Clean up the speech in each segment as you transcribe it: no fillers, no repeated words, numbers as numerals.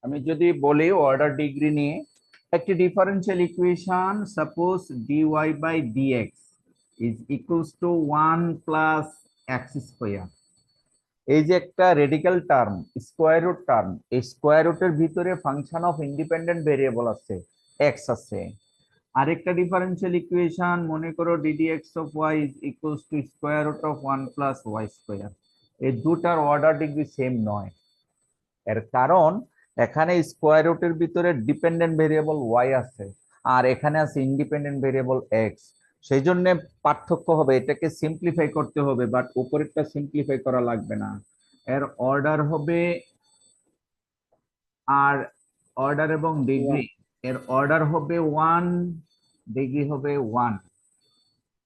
আমি যদি বলি অর্ডার ডিগ্রি নিয়ে একটি differential equation suppose dy by dx is equals to 1 plus x square. এই যে একটা radical term, square root term, এই স্কয়ার রুটের ভিতরে ফাংশন অফ ইন্ডিপেন্ডেন্ট ভেরিয়েবল আছে, এক্স আছে। আরেকটা ডিফারেনশিয়াল ইকুয়েশন মনে করো ddx of y is equals to square root of 1 plus y square. এই দুটার অর্ডার ডিগ্রি সেম নয়। এর কারণ এখানে স্কয়ার রুটের ভিতরে ডিপেন্ডেন্ট ভেরিয়েবল y আছে, আর এখানে আছে ইন্ডিপেন্ডেন্ট ভেরিয়েবল x। সেই জন্য পার্থক্য হবে, এটাকে সিম্পলিফাই করতে হবে, বাট উপরেরটা সিম্পলিফাই করা লাগবে না। এর অর্ডার হবে, আর অর্ডার এবং ডিগ্রি, এর অর্ডার হবে 1, ডিগ্রি হবে 1,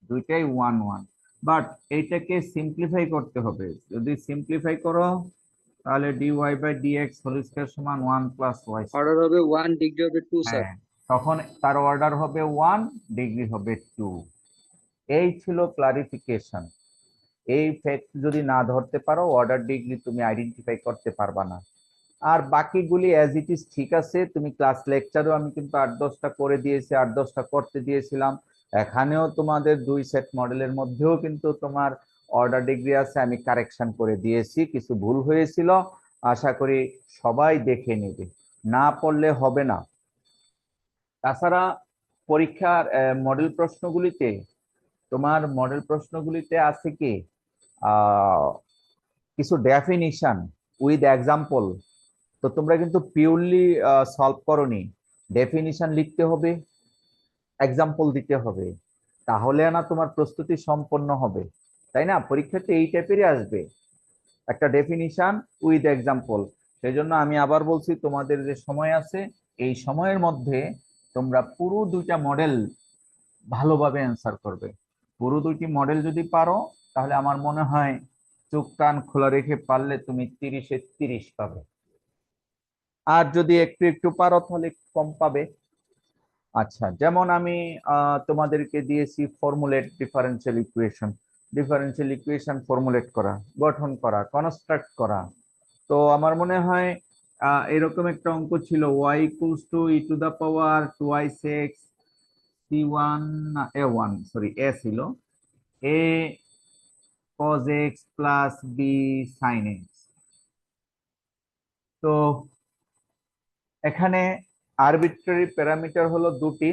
দুইটাই 1 1। বাট এইটাকে সিম্পলিফাই করতে হবে। যদি সিম্পলিফাই করো তাহলে dy by dx whole square সমান 1 প্লাস y। অর্ডার হবে 1, ডিগ্রি হবে 2 স্যার। হ্যাঁ, তখন তার অর্ডার হবে 1, ডিগ্রি হবে 2। এই ছিল ক্লারিফিকেশন। এই ফ্যাক্ট যদি না ধরতে পারো অর্ডার ডিগ্রি তুমি আইডেন্টিফাই করতে পারবা না। আর বাকিগুলি অ্যাজ ইট ইজ ঠিক আছে। তুমি ক্লাস লেকচারও আমি কিন্তু 8-10টা করে দিয়েছি, 8-10টা করতে দিয়েছিলাম। এখানেও তোমাদের 2 সেট মডেলের মধ্যেও কিন্তু তোমার অর্ডার ডিগ্রি আছে, আমি কারেকশন করে দিয়েছি, কিছু ভুল হয়েছিল। আশা করি সবাই দেখে নেবে, না পড়লে হবে না। তাছাড়া পরীক্ষার মডেল প্রশ্নগুলিতে, তোমার মডেল প্রশ্নগুলিতে আছে কি কিছু ডেফিনিশন উইথ এক্সাম্পল। তো তোমরা কিন্তু পিওরলি সলভ করনি, ডেফিনিশন লিখতে হবে, এক্সাম্পল দিতে হবে, তাহলে না তোমার প্রস্তুতি সম্পন্ন হবে, তাই না? পরীক্ষাতে এই টাইপেরই আসবে, একটা ডেফিনিশন উইথ এক্সাম্পল। সেই জন্য আমি আবার বলছি, তোমাদের যে সময় আছে এই সময়ের মধ্যে তোমরা পুরো 2টা মডেল ভালোভাবে অ্যান্সার করবে। পুরো 2টি মডেল যদি পারো তাহলে আমার মনে হয় চোখ কান খোলা রেখে পারলে তুমি 30-এ 30 পাবে। আর যদি একটু একটু পারো তাহলে একটু কম পাবে। আচ্ছা, যেমন আমি তোমাদেরকে দিয়েছি formulate differential equation. Differential equation formulate করা, গঠন করা, কনস্ট্রাক্ট করা। তো আমার মনে হয় এরকম একটা অঙ্ক ছিল, y equals to e to the power 2x c1 a1, sorry a ছিল, a cos x plus b sin x। তো এখানে আরবিট্রারি প্যারামিটার হলো দুটি,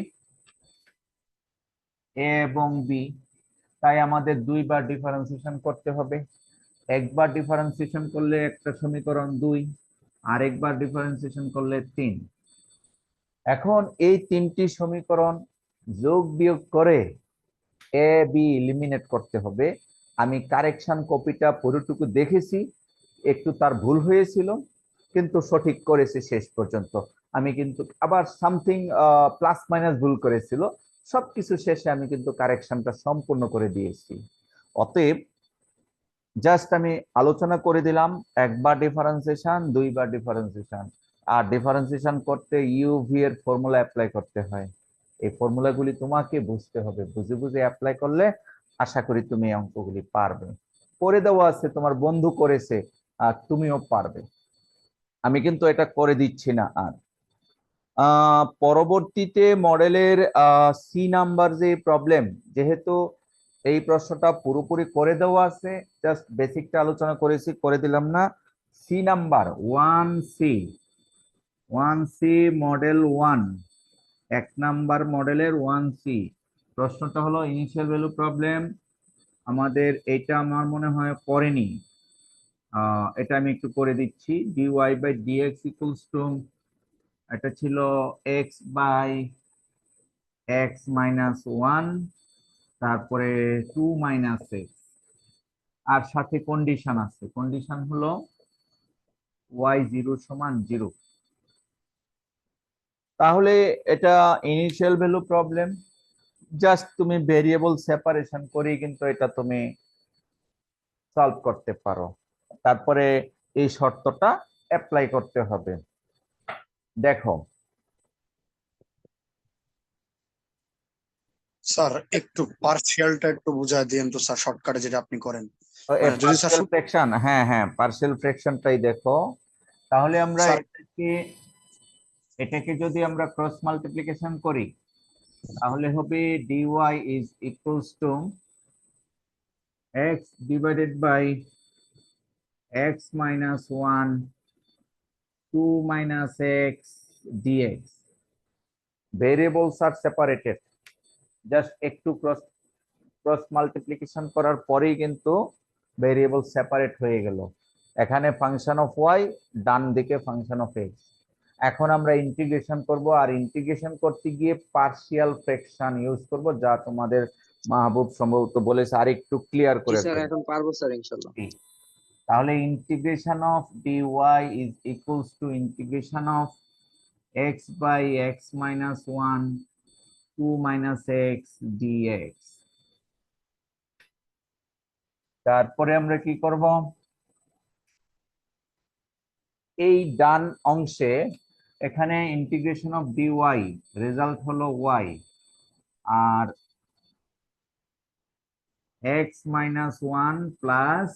এ এবং বি। তাই আমাদের 2বার ডিফারেন্সিয়েশন করতে হবে। একবার ডিফারেন্সিয়েশন করলে একটা সমীকরণ 2, আরেকবার ডিফারেন্সিয়েশন করলে 3। এখন এই 3টি সমীকরণ যোগ বিয়োগ করে এ বি এলিমিনেট করতে হবে। আমি কারেকশন কপিটা পুরোটুকু দেখেছি, একটু তার ভুল হয়েছিল কিন্তু সঠিক করেছে শেষ পর্যন্ত। আমি কিন্তু আবার সামথিং প্লাস মাইনাস ভুল করেছিল, সবকিছু শেষে আমি কিন্তু কারেকশনটা সম্পূর্ণ করে দিয়েছি। অতএব জাস্ট আমি আলোচনা করে দিলাম, একবার ডিফারেন্সিয়েশন, 2বার ডিফারেন্সিয়েশন। আর ডিফারেন্সিয়েশন করতে ইউভি এর ফর্মুলা অ্যাপ্লাই করতে হয়। এই ফর্মুলাগুলি তোমাকে বুঝতে হবে, বুঝে বুঝে অ্যাপ্লাই করলে আশা করি তুমি এই অঙ্কগুলি পারবে। করে দেওয়া আছে, তোমার বন্ধু করেছে, আর তুমিও পারবে। আমি কিন্তু এটা করে দিচ্ছি না আর। পরবর্তীতে মডেলের সি নাম্বার যে প্রবলেম, যেহেতু এই প্রশ্নটা পুরোপুরি করে দেওয়া আছে, জাস্ট বেসিকটা আলোচনা করেছি, করে দিলাম না। C number 1C model 1, 1 number মডেলের 1C। প্রশ্নটা হলো ইনিশিয়াল ভ্যালু প্রবলেম। আমাদের এটা আমার মনে হয় করেনি, এটা আমি একটু করে দিচ্ছি। dy by dx equals to, এটা ছিল x বাই x মাইনাস 1, তারপরে 2 মাইনাস x, আর সাথে কন্ডিশন আছে। কন্ডিশন হলো y0 সমান 0। তাহলে এটা ইনিশিয়াল ভ্যালু প্রবলেম, জাস্ট তুমি ভেরিয়েবল সেপারেশন করে কিন্তু এটা তুমি সলভ করতে পারো। তারপরে এই শর্তটা অ্যাপ্লাই করতে হবে। দেখো স্যার, একটু পার্সিয়ালটা একটু বুঝাই দিয়েন তো স্যার, শর্টকাটে যেটা আপনি করেন। মানে যদি স্যার পার্শিয়াল ফ্র্যাকশন, হ্যাঁ হ্যাঁ পার্শিয়াল ফ্র্যাকশনটাই দেখো। তাহলে আমরা স্যার এটাকে এটাকে যদি আমরা ক্রস মাল্টিপ্লিকেশন করি তাহলে হবে dy is equals to x divided by x minus 1 2 minus x dx. Variables are separated. Just একটু ক্রস মাল্টিপ্লিকেশন করার পরেই কিন্তু ভেরিয়েবল সেপারেট হয়ে গেল। এখানে ফাংশন অফ ওয়াই, ডান দিকে ফাংশন অফ এক্স। এখন আমরা ইন্টিগ্রেশন করব, আর ইন্টিগ্রেশন করতে গিয়ে পার্শিয়াল ফ্র্যাকশন ইউজ করব, যা তোমাদের মাহবুব সম্ভবত বলেছে, আর একটু ক্লিয়ার জি করে স্যার, ফেলবো। এখন পারবো স্যার ইনশাল্লাহ। তাহলে integration of dy is equals to integration of x by x minus 1 2 minus x dx। তারপরে আমরা কি করব, এই ডান অংশে এখানে ইন্টিগ্রেশন অফ ডিওয়াই রেজাল্ট হলো ওয়াই, আর x minus 1 plus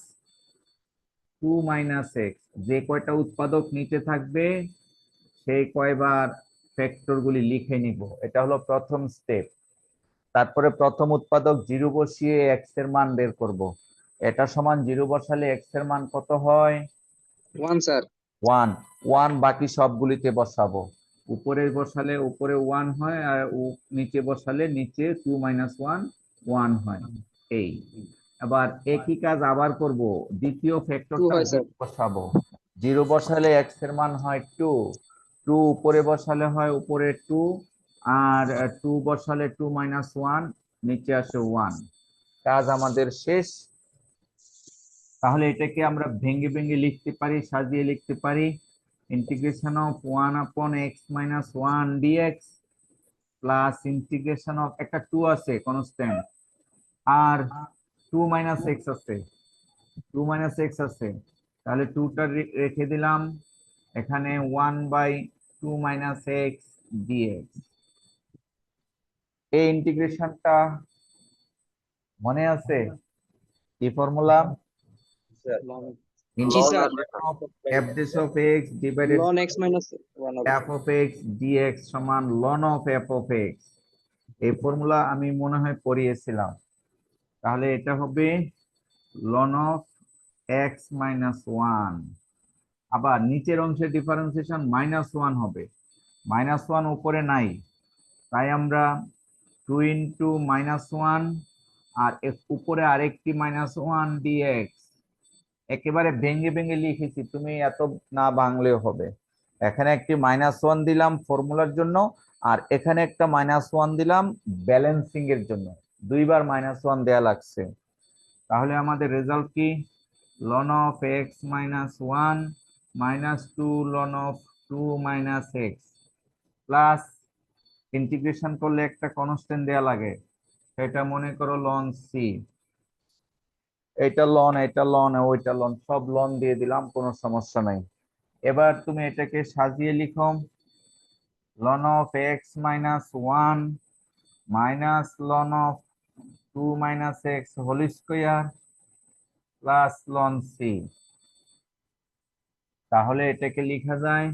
2 minus x, যে কয়টা উৎপাদক নিচে থাকবে সেই কয়বার ফ্যাক্টর গুলি লিখে নিব। এটা হলো প্রথম স্টেপ। তারপরে প্রথম উৎপাদক 0 বসিয়ে এক্স এর মান বের করব। এটা সমান 0 বসালে এক্স এর মান কত হয়? 1 স্যার। 1 1 বাকি সবগুলিতে বসাবো। উপরে বসালে উপরে 1 হয়, আর নিচে বসালে নিচে 2 মাইনাস 1 1 হয়। এই আবার একই কাজ আবার করব, দ্বিতীয় 2 ফ্যাক্টরটা হয় স্যার। বসাবো। 0 বসালে এক্স এর মান হয় 2, 2 উপরে বসালে হয় উপরে 2, আর 2 বসালে 2 মাইনাস 1 নিচে আসে 1। কাজ আমাদের শেষ। তাহলে এটাকে আমরা ভেঙে ভেঙে লিখতে পারি, সাজিয়ে লিখতে পারি। Integration of 1 upon x minus 1 dx plus integration of, একটা 2 আছে কনস্ট্যান্ট, আর 2 মাইনাস এক্স আছে, 2 মাইনাস এক্স আছে, তাহলে 2টা রেখে দিলাম এখানে, 1 বাই 2 মাইনাস এক্স ডিএক্স। এই ইন্টিগ্রেশনটা মনে আছে? কি formula? G sir. Integration of f dash of x divided ln x minus 1 হবে। f of x dx সমান ln of f of x। এই ফর্মুলা আমি মনে হয় পড়িয়েছিলাম। তাহলে এটা হবে ln of x minus 1। আবার নিচের অংশে ডিফারেন্সিয়েশন -1 হবে, -1 উপরে নাই, তাই আমরা 2 ইন্টু -1 আর উপরে আরেকটি -1 dx। একেবারে ভেঙে ভেঙে লিখেছি, তুমি এত না ভাঙলেও হবে। এখানে একটি -1 দিলাম ফর্মুলার জন্য, আর এখানে একটা -1 দিলাম ব্যালেন্সিং এর জন্য। দুইবার -1 দেয়া লাগছে। তাহলে আমাদের রেজাল্ট কি? ln of x minus 1 minus 2 ln of 2 minus x plus integration করলে একটা কনস্ট্যান্ট দেয়া লাগে, সেটা মনে করো ln c। এটা লন, এটা লন, ওইটা লন, সব লন দিয়ে দিলাম, কোনো সমস্যা নাই। এবার তুমি এটাকে সাজিয়ে লিখো, ln of x minus 1 minus ln of 2 minus x whole square plus ln c। তাহলে এটাকে লেখা যায়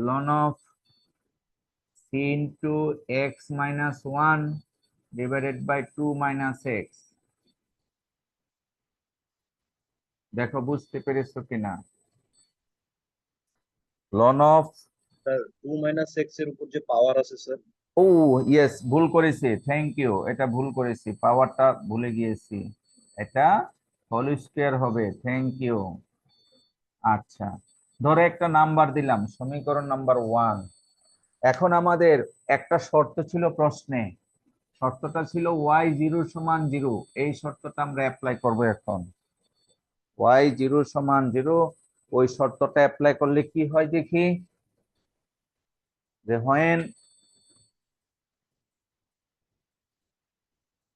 ln of c into x minus 1 divided by 2 minus x। দেখো বুঝতে পেরেছো কিনা? ln of, sir 2 minus x এর উপর যে পাওয়ার আছে স্যার। ও ইয়েস, ভুল করেছি, থ্যাংক ইউ, এটা ভুল করেছি, পাওয়ারটা ভুলে গিয়েছি, এটা হোল স্কয়ার হবে, থ্যাংক ইউ। আচ্ছা, ধরে একটা নাম্বার দিলাম, সমীকরণ নাম্বার 1। এখন আমাদের একটা শর্ত ছিল প্রশ্নে, শর্তটা ছিল y 0 সমান 0। এই শর্তটা আমরা অ্যাপ্লাই করব এখন। y 0 সমান 0, ওই শর্তটা অ্যাপ্লাই করলে কি হয় দেখি, যে when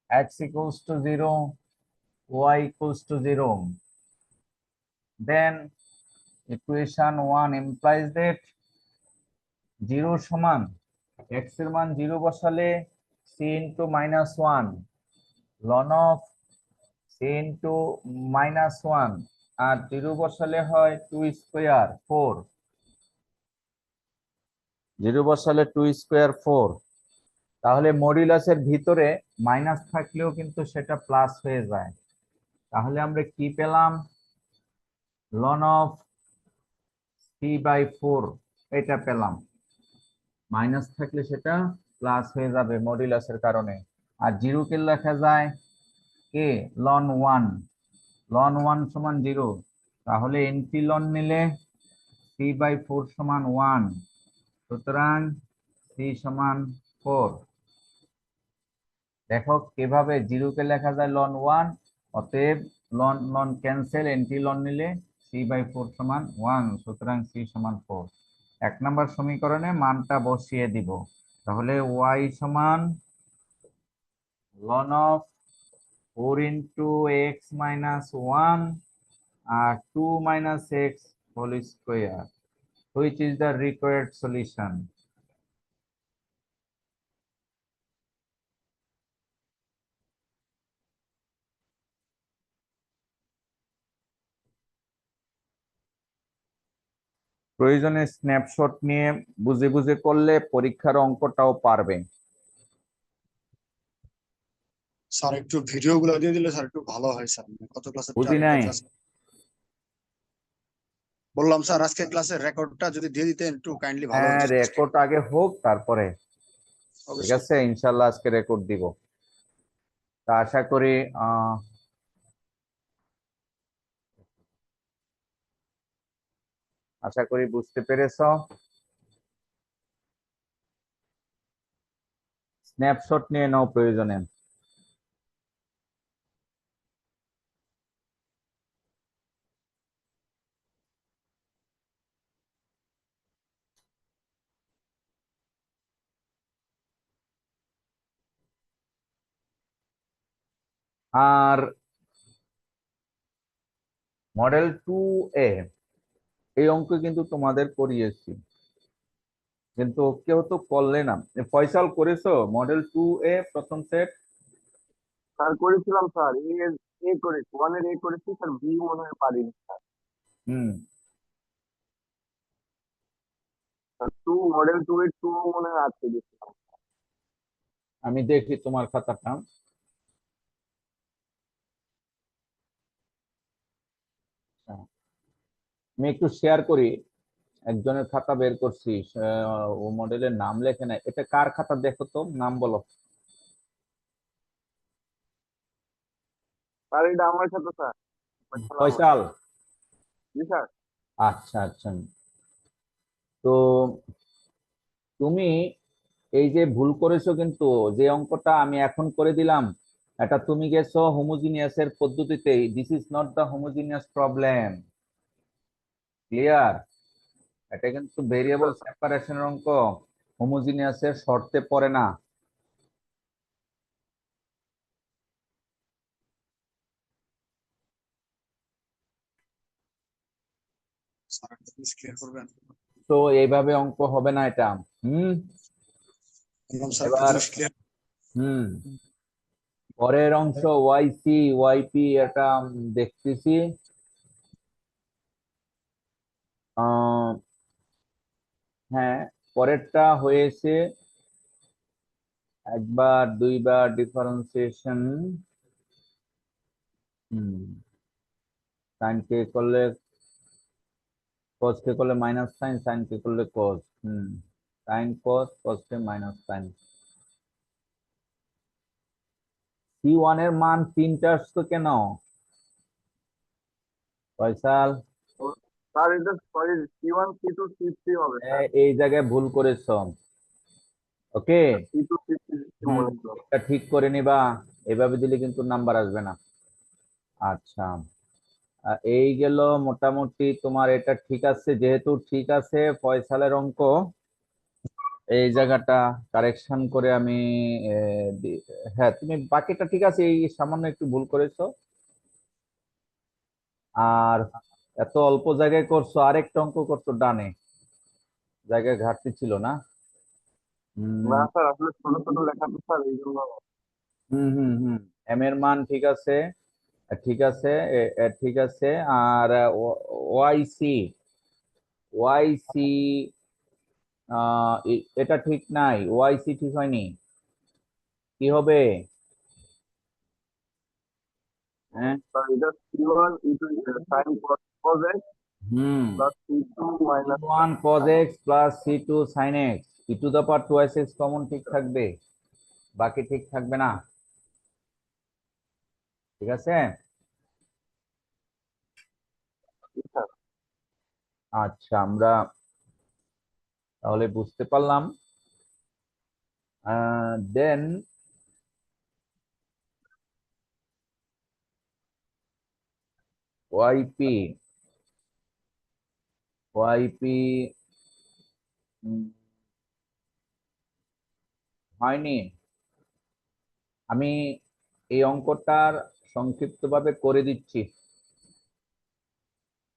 x equals to 0 y equals to 0, then equation 1 implies that 0 সমান x এর মান 0 বসালে c into -1 ln of c into -1, আর 0 বসালে হয় 2 স্কয়ার 4 0 বসালে 2 স্কোয়ার 4, তাহলে মডিউলাসের ভিতরে মাইনাস থাকলেও কিন্তু সেটা প্লাস হয়ে যায়। তাহলে আমরা কি পেলাম? লন অফ 3/4 এটা পেলাম। মাইনাস থাকলে সেটা প্লাস হয়ে যাবে মডিউলাসের কারণে। আর 0 কে লেখা যায় কে লন 1, লন 1 সমান 0, তাহলে এন্টি লন নিলে 3/4 সমান 1, সুতরাং 3 সমান 4। দেখো কিভাবে 0 কে লেখা যায় লন 1, অতএব ln ln cancel, anti ln নিলে 3/4 সমান 1, সুতরাং 3 সমান 4। 1 নম্বর সমীকরণে মানটা বসিয়ে দিব। তাহলে y সমান ln of 4 into x minus 1 আর 2 minus x whole square, which is the required solution. প্রয়োজনে স্ন্যাপশট নিয়ে বুঝে বুঝে করলে পরীক্ষার অঙ্কটাও পারবে। স্যার একটু ভিডিও গুলো দিয়ে দিলে স্যার একটু ভালো হয় স্যার, কত ক্লাসের বুঝি নাই। বললাম স্যার আজকে ক্লাসের রেকর্ডটা যদি দিয়ে দিতেন একটু কাইন্ডলি ভালো হ্যাঁ, হতো। রেকর্ড আগে হোক তারপরে। ঠিক আছে, ইনশাল্লাহ আজকে রেকর্ড দিব। তা আশা করি বুঝতে পেরেছো। স্ন্যাপশট নিয়ে নাও প্রয়োজনে। আর মডেল 2A এই অঙ্ক কিন্তু তোমাদের করিয়েছি, কিন্তু কেউ তো করলে না। ফয়সাল করেছো মডেল 2A প্রথম সেট? স্যার করেছিলাম স্যার, এ করেছি, 1 এর এ করেছি স্যার, বি মনে হয় পারিনি স্যার। হুম, 2 মডেল 2 এর 2 মনে হয় আজকে দিয়েছিলাম। আমি দেখি তোমার খাতাটা। আচ্ছা, আমি একটু শেয়ার করি। একজনের খাতা বের করছি, ও মডেলের নাম লেখে না। এটা কার খাতা দেখো তো, নাম বলো। স্যার এটা আমার সাথে স্যার। ফয়সাল? জি স্যার। আচ্ছা আচ্ছা। তো তুমি এই যে ভুল করেছো, কিন্তু যে অঙ্কটা আমি এখন করে দিলাম এটা তুমি গেছো হোমোজিনিয়াস এর পদ্ধতিতে। This is not the homogeneous problem. Clear? এটা কিন্তু ভেরিয়েবল সেপারেশনের অঙ্ক, হোমোজিনিয়াস এর শর্তে পড়ে না। স্যার একটা জিনিস ক্লিয়ার করবেন। তো এইভাবে অঙ্ক হবে না এটা। হুম, বললাম স্যার একটা এবার জিনিস ক্লিয়ার। হুম, পরের অংশ ওয়াইসি ওয়াইপি এটা দেখতেছি। হ্যাঁ, পরেরটা হয়েছে একবার দুইবার ডিফারেন্সিয়েশন। সাইন কে করলে কস কে করলে মাইনাস সাইন, সাইন কে করলে কস। সাইন কস, কস কে মাইনাস সাইন। C1 এর মান 3টা আসতো কেন ফয়সাল? স্যার এটা সরি, C1 C2 C3 হবে স্যার। এই জায়গায় ভুল করেছো। ওকে, C2 C3 মনে ছিল। এটা ঠিক করে নিবা, এভাবে দিলে কিন্তু নাম্বার আসবে না। আচ্ছা, এই গেল মোটামুটি তোমার। এটা ঠিক আছে, যেহেতু ঠিক আছে ফয়সালের অঙ্ক, এই জায়গাটা কারেকশন করে আমি হ্যাঁ, তুমি বাকিটা ঠিক আছে, এই সামান্য একটু ভুল করেছো। আর এত অল্প জায়গায় করছো, আরেকটা অঙ্ক করছো ডানে, জায়গায় ঘাটতি ছিল না। না হুম স্যার, আসলে ছোট ছোট লেখা তো স্যার, এই জন্য। হুম হুম হুম এম এর মান ঠিক আছে, ঠিক আছে, ঠিক আছে। আর ওয়াইসি, ওয়াইসি এটা ঠিক নাই, ওয়াইসি ঠিক হয়নি, কি হবে? হ্যাঁ, স্যার এটা C1 E2 sin cos x hmm, plus C2 minus one cos x plus c2 sin x e to the power 2x common ঠিক থাকবে, বাকি ঠিক থাকবে না। ঠিক আছে, স্যার। আচ্ছা আমরা তাহলে বুঝতে পারলাম। দেন ওয়াইপি ওয়াইপি হয়নি। আমি এই অঙ্কটার সংক্ষিপ্তভাবে করে দিচ্ছি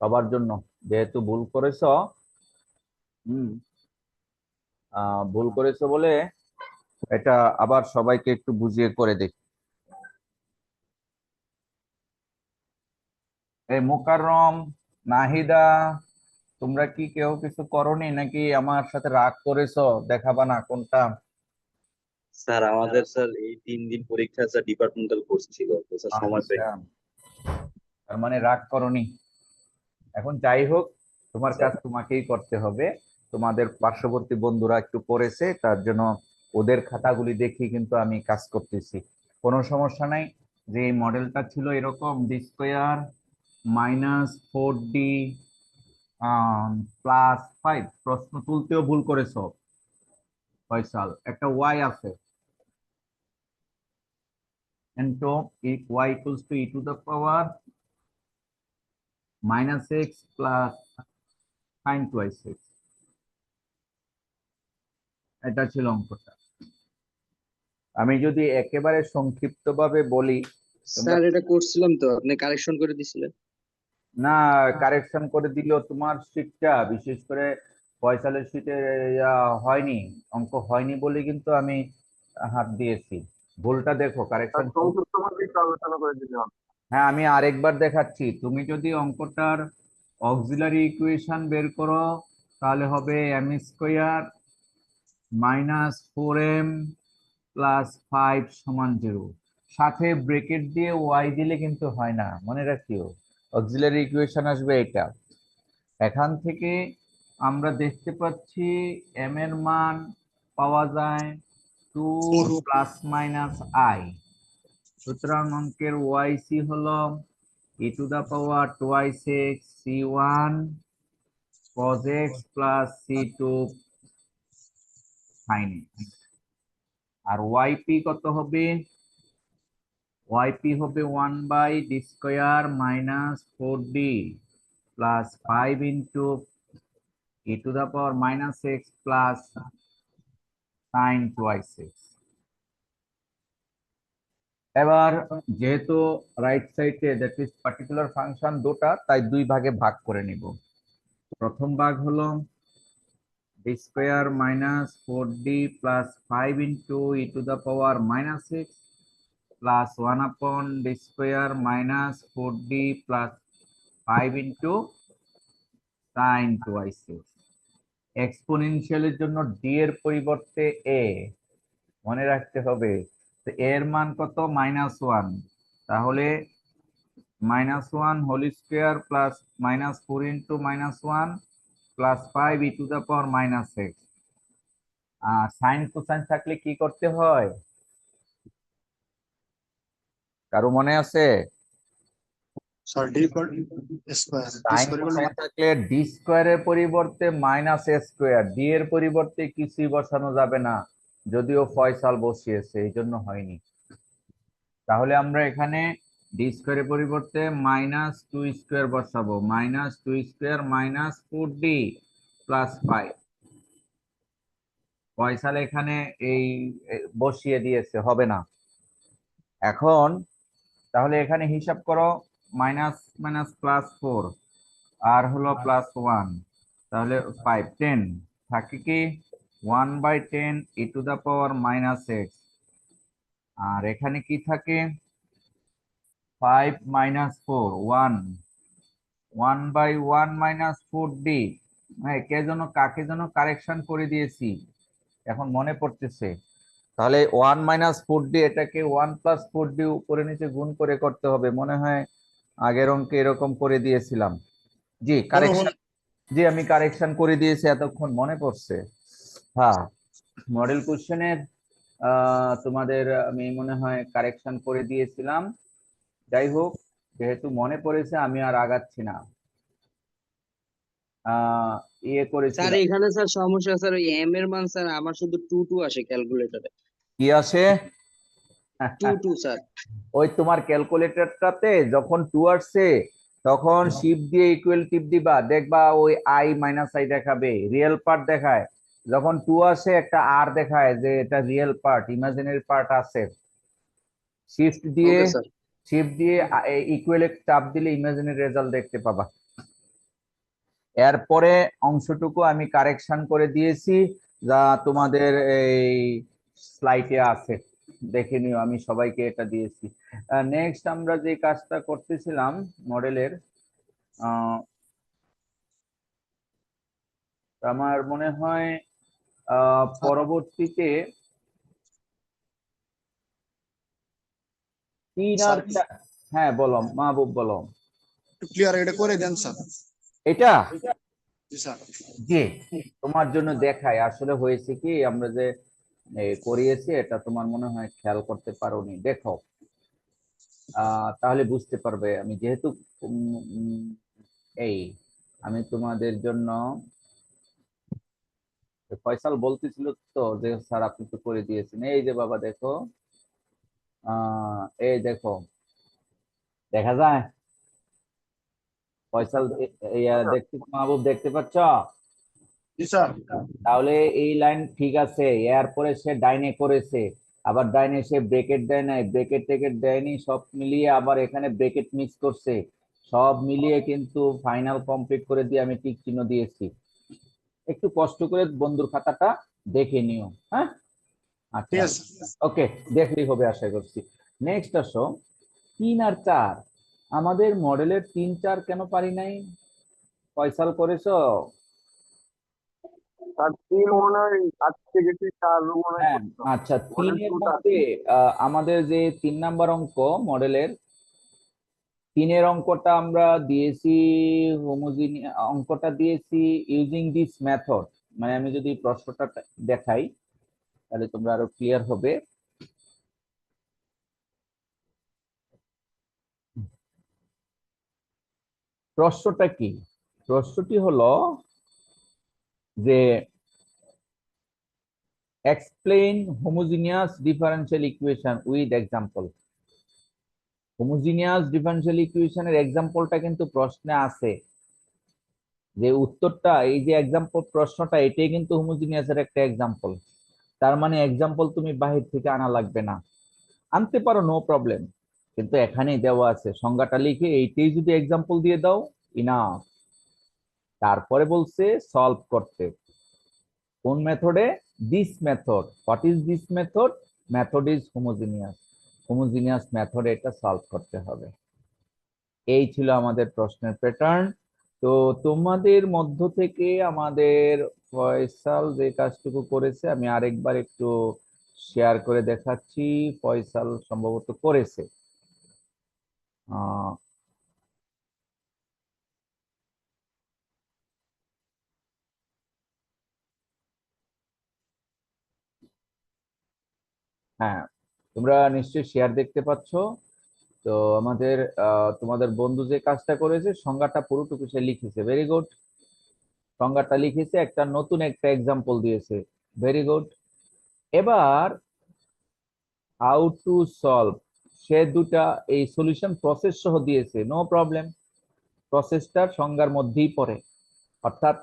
সবার জন্য, যেহেতু ভুল করেছো। হুম, ভুল করেছো বলে এটা আবার সবাইকে একটু বুঝিয়ে করে দিই। এই মোকাররম, নাহিদা, তোমরা কি কেউ কিছু করনি নাকি আমার সাথে রাগ করেছো? দেখাবা না কোনটা? স্যার আমাদের স্যার এই 3 দিন পরীক্ষা স্যার ডিপার্টমেন্টাল কোর্স ছিল তো স্যার সময় পাই আচ্ছা, তার মানে রাগ করনি। এখন যাই হোক, তোমার কাজ স্যার। তোমাকেই করতে হবে। তোমাদের পার্শ্ববর্তী বন্ধুরা একটু পড়েছে, তার জন্য ওদের খাতাগুলি দেখি কিন্তু আমি কাজ করতেছি, কোনো সমস্যা নাই। যে এই মডেলটা ছিল এরকম, ডি স্কোয়ার মাইনাস 4d +5, প্রশ্ন তুলতেও ভুল করেছো ফয়সাল, একটা ওয়াই আছে, into y equals to e to the power -x plus sin 2x, এটা ছিল অঙ্কটা। আমি যদি একেবারে সংক্ষিপ্তভাবে বলি, তোমরা স্যার এটা করছিলাম তো, আপনি কারেকশন করে দিছিলেন। না, কারেকশন করে দিলেও তোমার শিটটা, বিশেষ করে ফয়সালের শিটে হয়নি, অঙ্ক হয়নি বলে কিন্তু আমি হাত দিয়েছি। ভুলটা দেখো, স্যার কারেকশন। সংক্ষিপ্তভাবে একটু আলোচনা করে দিতে হবে। হ্যাঁ, আমি আরেকবার দেখাচ্ছি। তুমি যদি অঙ্কটার অক্সিলারি ইকুয়েশন বের করো, তাহলে হবে m² -4m +5 = 0, সাথে ব্রেকেট দিয়ে ওয়াই দিলে কিন্তু হয় না, মনে রাখিও। অক্সিলারি ইকুয়েশন আসবে এটা। এখান থেকে আমরা দেখতে পাচ্ছি এম এর মান পাওয়া যায় 2 ± i। সুতরাং অঙ্কের ওয়াইসি হলো e⁻²x c1 cos x plus c2 sin x। আর ওয়াইপি কত হবে? ওয়াইপি হবে 1/d² - 4d + 5 into e⁻−x plus sin 2x। এবার যেহেতু রাইট সাইডে দ্যাট ইজ পার্টিকুলার ফাংশন দুটা, তাই দুই ভাগে ভাগ করে নিব। প্রথম ভাগ হলো d² - 4d + 5 into e⁻−x plus 1/d² - 4d + 5 into sin 2x। এক্সপোনেনশিয়ালের জন্য ডি এর পরিবর্তে এ মনে রাখতে হবে। তো এর মান কত? -1, তাহলে -1 whole square plus -4 into -1 plus 5 e⁻−x। আর সাইন কোসাইন থাকলে কি করতে হয়, কারো মনে আছে? Sir D square D sine square cosine থাকলে ডি স্কোয়ারের পরিবর্তে -a², ডি এর পরিবর্তে কিছুই বসানো যাবে না, যদিও ফয়সাল বসিয়েছে, এই জন্য হয়নি। তাহলে আমরা এখানে d² পরিবর্তে -2² বসাবো, -2² - 4d + 5। ফয়সাল এখানে এই বসিয়ে দিয়েছে, হবে না। এখন তাহলে এখানে হিসাব করো, মাইনাস মাইনাস +4 আর হলো +1, তাহলে 5 10 থাকে কি 1/10 e⁻−x। আর এখানে কি থাকে 5 - 4 1 1/1 - 4d হ্যাঁ, কাকে যেন কারেকশন করে দিয়েছি, এখন মনে পড়তেছে। তাহলে 1 - 4d, এটাকে 1 + 4d উপরে নিচে গুণ করে করতে হবে মনে হয়। আগের অঙ্কে এরকম করে দিয়েছিলাম। জি কারেকশন, জি আমি কারেকশন করে দিয়েছি, এতক্ষণ মনে পড়ছে। হ্যাঁ, মডেল কোশ্চেনের তোমাদের আমি মনে হয় কারেকশন করে দিয়েছিলাম। যাই হোক, যেহেতু মনে পড়েছে আমি আর আগাচ্ছি না। ইয়ে স্যার করেছিলাম, এখানে স্যার সমস্যা স্যার, ওই এম এর মান স্যার আমার শুধু 2 আসে ক্যালকুলেটরে। কি আসে? 2 স্যার। ওই তোমার ক্যালকুলেটরটাতে যখন 2 আসছে তখন শিফট দিয়ে ইকুয়াল টিপ দিবা, দেখবা ওই i - i দেখাবে, রিয়েল পার্ট দেখায়। যখন 2 আসে একটা আর দেখায় যে এটা রিয়েল পার্ট, ইমাজিনারি পার্ট আছে। শিফট দিয়ে ওকে স্যার। ইকুয়াল চাপ দিলে ইমাজিনারি রেজাল্ট দেখতে পাবা। এরপরে অংশটুকু আমি কারেকশন করে দিয়েছি, যা তোমাদের এই স্লাইডে আছে, দেখে নিও, আমি সবাইকে এটা দিয়েছি। নেক্সট আমরা যে কাজটা করতেছিলাম মডেলের, আমার মনে হয় পরবর্তীতে 3 আর স্যার 4। হ্যাঁ বলো মাহবুব, বলো। একটু ক্লিয়ার এটা করে দেন স্যার। এটা জি স্যার। জি তোমার জন্য দেখাই, আসলে হয়েছে কি আমরা যে করিয়েছি এটা তোমার মনে হয় খেয়াল করতে পারোনি, দেখো। তাহলে বুঝতে পারবে। আমি যেহেতু উম, উম, এই আমি তোমাদের জন্য, ফয়সাল বলতেছিল তো যে স্যার আপনি তো করে দিয়েছেন, এই যে বাবা দেখো, এই দেখো, দেখা যায় ফয়সাল, দেখতে মাহবুব দেখতে পাচ্ছ? জি স্যার। তাহলে এই লাইন ঠিক আছে, এরপরে সে ডাইনে করেছে, আবার ডাইনে সে ব্রেকেট দেয় নাই, ব্রেকেট টেকেট দেয়নি, সব মিলিয়ে আবার এখানে ব্রেকেট মিক্স করছে, সব মিলিয়ে কিন্তু ফাইনাল কমপ্লিট করে দিয়ে আমি টিক চিহ্ন দিয়েছি। একটু কষ্ট করে বন্ধুর খাতাটা দেখে নিও, হ্যাঁ? ঠিক আচ্ছা, আছে। ওকে, দেখলেই হবে আশা করছি। নেক্সট আসো 3 আর 4। আমাদের মডেলের 3 4 কেন পারি নাই? ফয়সাল করেছো? তার 3 মনে হয় আজকে গেছি, 4 মনে হয় হ্যাঁ, করতে হবে। আচ্ছা, মডেল 3-এর 2টা মধ্যে আমাদের যে 3 নাম্বার অঙ্ক মডেলের, 3-এর অঙ্কটা আমরা দিয়েছি, অঙ্কটা দিয়েছি ইউজিং দিস মেথড। মানে আমি যদি প্রশ্নটা দেখাই তাহলে তোমরা আরো ক্লিয়ার হবে। প্রশ্নটা কি? প্রশ্নটি হলো যে explain homogeneous differential equation with example. Homogeneous differential ইকুয়েশনের এক্সাম্পলটা কিন্তু প্রশ্নে আছে, যে উত্তরটা এই যে এক্সাম্পল প্রশ্নটা এটাই কিন্তু হোমোজিনিয়াসের একটা এক্সাম্পল। তার মানে এক্সাম্পল তুমি বাহির থেকে আনা লাগবে না, আনতে পারো, নো প্রবলেম, কিন্তু এখানেই দেওয়া আছে, সংজ্ঞাটা লিখে এইটাই যদি এক্সাম্পল দিয়ে দাও ইনাফ। তারপরে বলছে সলভ করতে, কোন মেথডে? This method. What is this method? Method is homogeneous. Homogeneous মেথডে এটা সলভ করতে হবে। এই ছিল আমাদের প্রশ্নের প্যাটার্ন। তো তোমাদের মধ্য থেকে আমাদের ফয়সাল যে কাজটুকু করেছে, আমি আরেকবার একটু শেয়ার করে দেখাচ্ছি। ফয়সাল সম্ভবত করেছে। আহ, হ্যাঁ, তোমরা নিশ্চয়ই শেয়ার দেখতে পাচ্ছ। তো আমাদের তোমাদের বন্ধু যে কাজটা করেছে, সংজ্ঞাটা পুরোটুকু সে লিখেছে, ভেরি গুড। সংজ্ঞাটা লিখেছে, একটা নতুন একটা এক্সাম্পল দিয়েছে, ভেরি গুড। এবার হাউ টু সলভ, সে দুটা এই সলিউশন প্রসেস সহ দিয়েছে, নো প্রবলেম, প্রসেসটার সংজ্ঞার মধ্যেই পড়ে। অর্থাৎ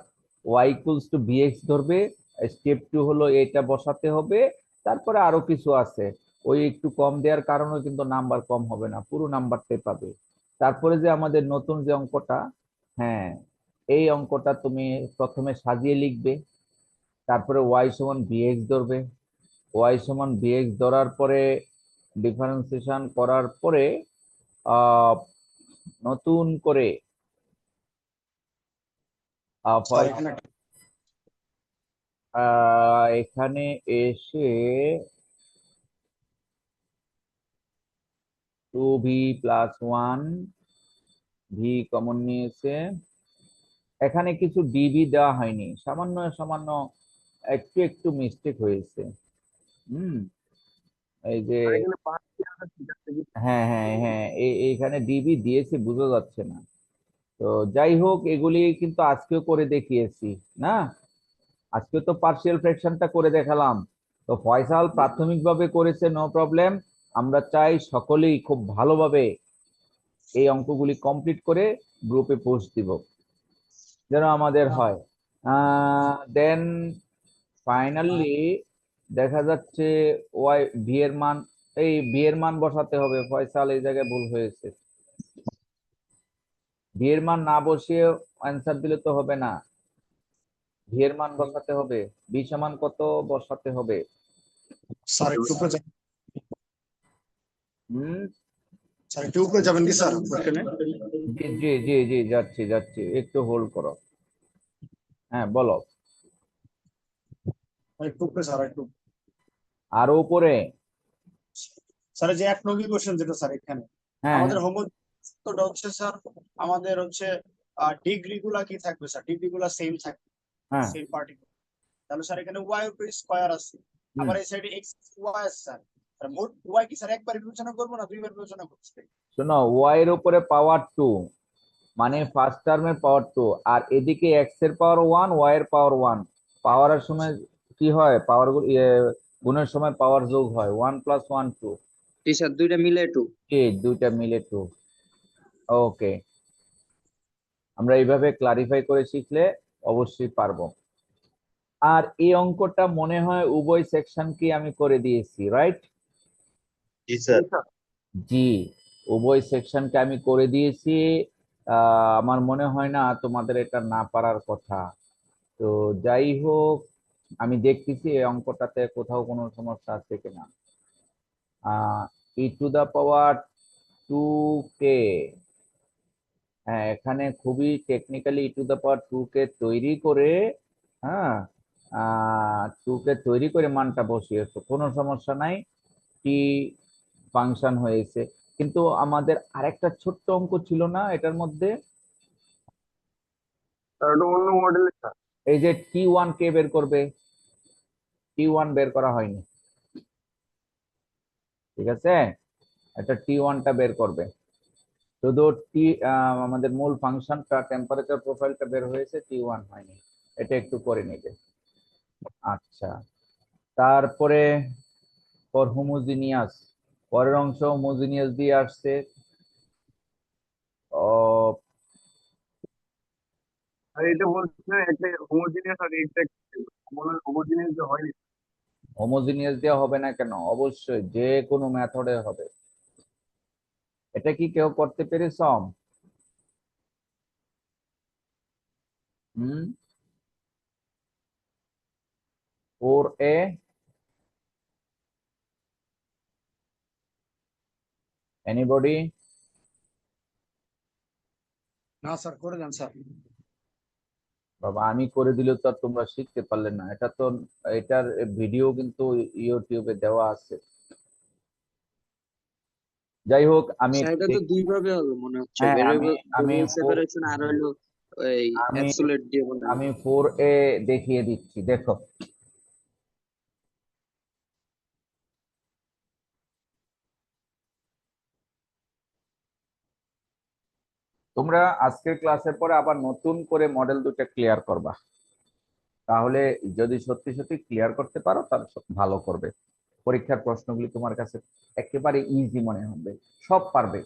y=bx ধরবে, স্টেপ 2 হলো এটা বসাতে হবে, তারপরে আরো কিছু আছে, ওই একটু কম দেওয়ার কারণে কিন্তু নাম্বার কম হবে না, পুরো নাম্বারটাই পাবে। তারপরে যে আমাদের নতুন যে অঙ্কটা, হ্যাঁ, এই অঙ্কটা তুমি প্রথমে সাজিয়ে লিখবে, তারপরে y=bx ধরবে, y=bx ধরার পরে ডিফারেন্সিয়েশন করার পরে নতুন করে স্যার এখানে এখানে এসে 2v প্লাস 1 ভি কমন নিয়েছে, এখানে কিছু ডিবি দেওয়া হয়নি, সামান্য সামান্য একটু একটু মিস্টেক হয়েছে। এই যে আর এখানে পার্সিয়ালটা ঠিক আছে কি? হ্যাঁ হ্যাঁ হ্যাঁ, এইখানে ডিবি দিয়েছে বোঝা যাচ্ছে না। তো যাই হোক, এগুলি কিন্তু আজকেও করে দেখিয়েছি না, আজকে তো পার্শিয়াল ফ্র্যাকশনটা করে দেখালাম। তো ফয়সাল প্রাথমিকভাবে করেছে, নো প্রবলেম। আমরা চাই সকলেই খুব ভালোভাবে এই অঙ্কগুলি কমপ্লিট করে গ্রুপে পোস্ট দিব যেন আমাদের হয়। দেন ফাইনালি দেখা যাচ্ছে ওয়াই ভি এর মান, এই ভি এর মান বসাতে হবে। ফয়সাল এই জায়গায় ভুল হয়েছে, ভি এর মান না বসিয়ে অ্যান্সার দিলে তো হবে না, ভি এর মান বসাতে হবে। ভি সমান কত বসাতে হবে। স্যার একটু উপরে হুম, স্যার একটু উপরে যাবেন কি স্যার এখানে? জি জি জি জি, যাচ্ছি যাচ্ছি, একটু হোল্ড করো। হ্যাঁ বলো। একটু উপরে স্যার একটু। আরো উপরে। স্যার যে 1 নং কোশ্চেন যেটা স্যার এখানে হ্যাঁ আমাদের হ্যাঁ হোমওয়ার্কটা হচ্ছে স্যার, আমাদের হচ্ছে ডিগ্রি গুলা কি থাকবে স্যার? ডিগ্রি গুলা সেম থাকবে, হ্যাঁ সেম পার্টিকুলার। তাহলে স্যার এখানে ওয়াই উপরে স্কয়ার আছে, হুম। আবার এই সাইডে এক্স ওয়াই আছে স্যার। স্যার মোট ওয়াই কি স্যার একবার বিবেচনা করবো না দুইবার বিবেচনা করতে? শোনো, ওয়াই এর উপরে পাওয়ার 2, মানে ফার্স্ট টার্মের পাওয়ার 2, আর এদিকে এক্স এর পাওয়ার 1, ওয়াই এর পাওয়ার 1। পাওয়ারের সময় কি হয়, পাওয়ার গুণের সময় পাওয়ার যোগ হয়, 1 + 1 2। টিচার দুইটা মিলে 2। এই দুইটা মিলে 2। ওকে, আমরা এইভাবে ক্লারিফাই করে শিখলে অবশ্যই পারবো। আর এই অঙ্কটা মনে হয় উভয় সেকশনকে আমি করে দিয়েছি, রাইট? জি স্যার। জি, উভয় সেকশনকে আমি করে দিয়েছি। আমার মনে হয় না তোমাদের এটা না পারার কথা। তো যাই হোক, আমি দেখতেছি এই অঙ্কটাতে কোথাও কোনো সমস্যা আছে কিনা। e⁻²k, হ্যাঁ এখানে খুবই টেকনিক্যালি e⁻²k তৈরি করে, হ্যাঁ 2k তৈরি করে মানটা বসিয়েছো, কোনো সমস্যা নাই, টি ফাংশন হয়েছে। কিন্তু আমাদের আরেকটা ছোট্ট অঙ্ক ছিল না এটার মধ্যে, আর ওটা অন্য মডেলের স্যার। এই যে T1 কে বের করবে, T1 বের করা হয়নি, ঠিক আছে? এটা T1টা বের করবে, শুধু টি আমাদের মূল ফাংশনটা টেম্পারেচার প্রোফাইলটা বের হয়েছে, T1 হয়নি, এটা একটু করে নেবে। আচ্ছা, তারপরে ফর হোমোজিনিয়াস, পরের অংশ হোমোজিনিয়াস দিয়ে আসছে। আর এটা বলছে একটা হোমোজিনিয়াস আর এক্সাক্ট, হোমোজিনিয়াস যে হয়নি। হোমোজিনিয়াস দেওয়া হবে না কেন, অবশ্যই যে কোনো মেথডে হবে। এটা কি কেউ করতে পেরেছ? হুম, 4a, এনিবডি? না স্যার করে দেন স্যার। বাবা, আমি করে দিলে তো আর তোমরা শিখতে পারলে না, এটা তো, এটার ভিডিও কিন্তু ইউটিউবে দেওয়া আছে। যাই হোক, আমি স্যার একটু এটা তো দুই ভাবে হবে মনে হচ্ছে, হ্যাঁ ভেরিয়েবল আমি সেপারেশন আর হলো এই আমি অ্যাবসলিউট দিয়ে বানানো। আমি 4a দেখিয়ে দিচ্ছি, দেখো। তোমরা আজকের ক্লাসের পরে আবার নতুন করে মডেল দুটো ক্লিয়ার করবা, তাহলে যদি সত্যি সত্যি ক্লিয়ার করতে পারো তাহলে ভালো করবে। পরীক্ষার প্রশ্নগুলি তোমার কাছে একেবারে ইজি মনে হবে, সব পারবে।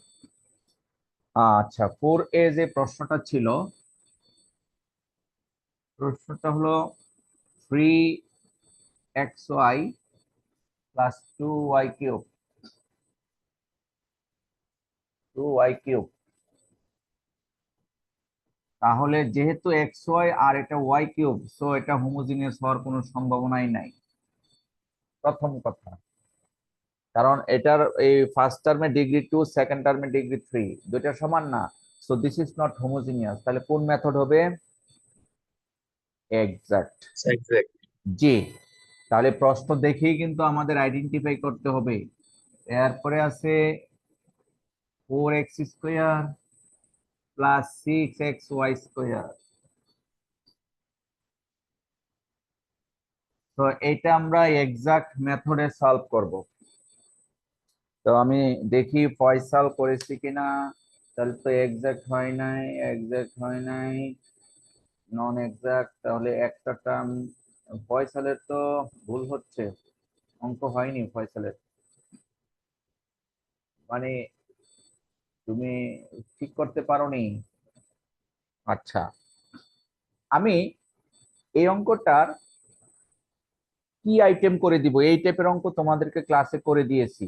আচ্ছা, 4a যে প্রশ্নটা ছিল, প্রশ্নটা হলো 3xy + 2y³ 2y³। তাহলে যেহেতু xy আর এটা y³, সো এটা হোমোজিনিয়াস হওয়ার কোনো সম্ভাবনাই নাই, প্রথম কথা। কারণ এটার এই ফার্স্ট টার্মে ডিগ্রি 2, সেকেন্ড টার্মে ডিগ্রি 3, দুইটা সমান না, so this is not homogeneous. তাহলে কোন মেথড হবে? এক্সাক্ট। এক্সাক্ট। জি, তাহলে প্রশ্ন দেখেই কিন্তু আমাদের আইডেন্টিফাই করতে হবে। এরপরে আছে 4x² প্লাস 6xy²। তো এটা আমরা এক্সাক্ট মেথডে সলভ করব। তো আমি দেখি ফয়সাল করেছি কিনা। তাহলে তো এক্সাক্ট হয় নাই, এক্সাক্ট হয় নাই, নন এক্সাক্ট। তাহলে একটা টার্ম ফয়সালের তো ভুল হচ্ছে, অঙ্ক হয়নি ফয়সালের। মানে তুমি ঠিক করতে পারোনি। আচ্ছা, আমি এই অঙ্কটার কি আইটেম করে দিব, এই টাইপের অঙ্ক তোমাদেরকে ক্লাসে করে দিয়েছি,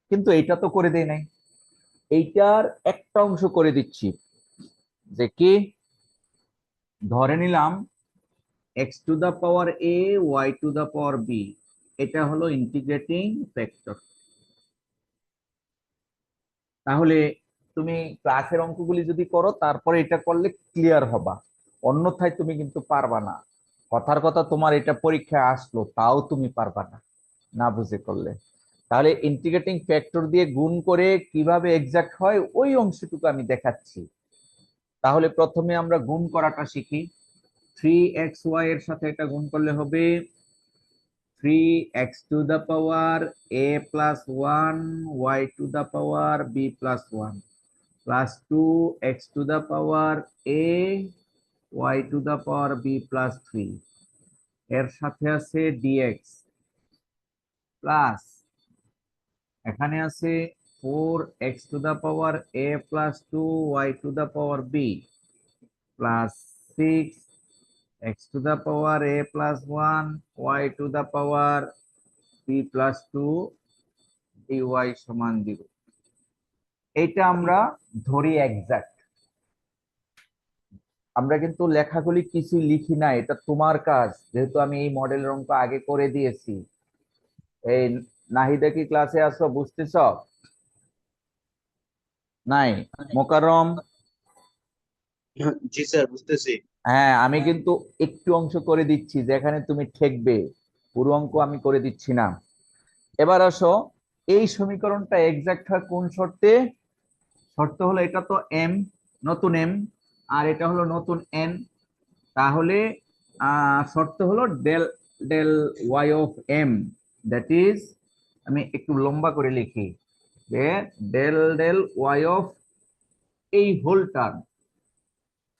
কিন্তু এইটা তো করে দেই নাই। এইটার একটা অংশ করে দিচ্ছি, যে কি ধরে নিলাম x⁴ y⁴ b, এটা হলো ইন্টিগ্রেটিং ফ্যাক্টর। তাহলে তুমি ক্লাসের অঙ্কগুলি যদি করো তারপরে এটা করলে ক্লিয়ার হবা, অন্যথায় তুমি কিন্তু পারবা না। কথার কথা, তোমার এটা পরীক্ষায় আসলো তাও তুমি পারবা না, না বুঝে করলে। তাহলে ইন্টিগ্রেটিং ফ্যাক্টর দিয়ে গুণ করে কিভাবে এক্সাক্ট হয় ওই অংশটুকু আমি দেখাচ্ছি। তাহলে প্রথমে আমরা গুণ করাটা শিখি। 3xy এর সাথে এটা গুণ করলে হবে 3x⁴ a plus 1 y⁴ b plus 1 plus 2x⁴ a y⁴ b plus 3, এর সাথে আছে dx প্লাস এখানে আছে 4x⁴ a plus 2 y⁴ b plus 6x⁴ a plus 1 y⁴ b plus 2 dy সমান 0। এইটা আমরা ধরি এক্সাক্ট। আমরা কিন্তু লেখাগুলি কিছু লিখি না, এটা তোমার কাজ, যেহেতু আমি এই মডেলের অঙ্ক আগে করে দিয়েছি। এই নাহিদা কি ক্লাসে আসো, বুঝতেছ? নাই মোকাররম? জি স্যার, বুঝতেছি। হ্যাঁ, আমি কিন্তু একটু অংশ করে দিচ্ছি যেখানে তুমি ঠেকবে, পুরো অঙ্ক আমি করে দিচ্ছি না। এবার আসো, এই সমীকরণটা এক্সাক্ট হয় কোন শর্তে? শর্ত হলো এটা তো এম, নতুন এম, আর এটা হলো নতুন এন। তাহলে শর্ত হলো del del Y of M, that is, আমি একটু লম্বা করে লিখি, যে ডেল ডেল ওয়াই অফ এই whole term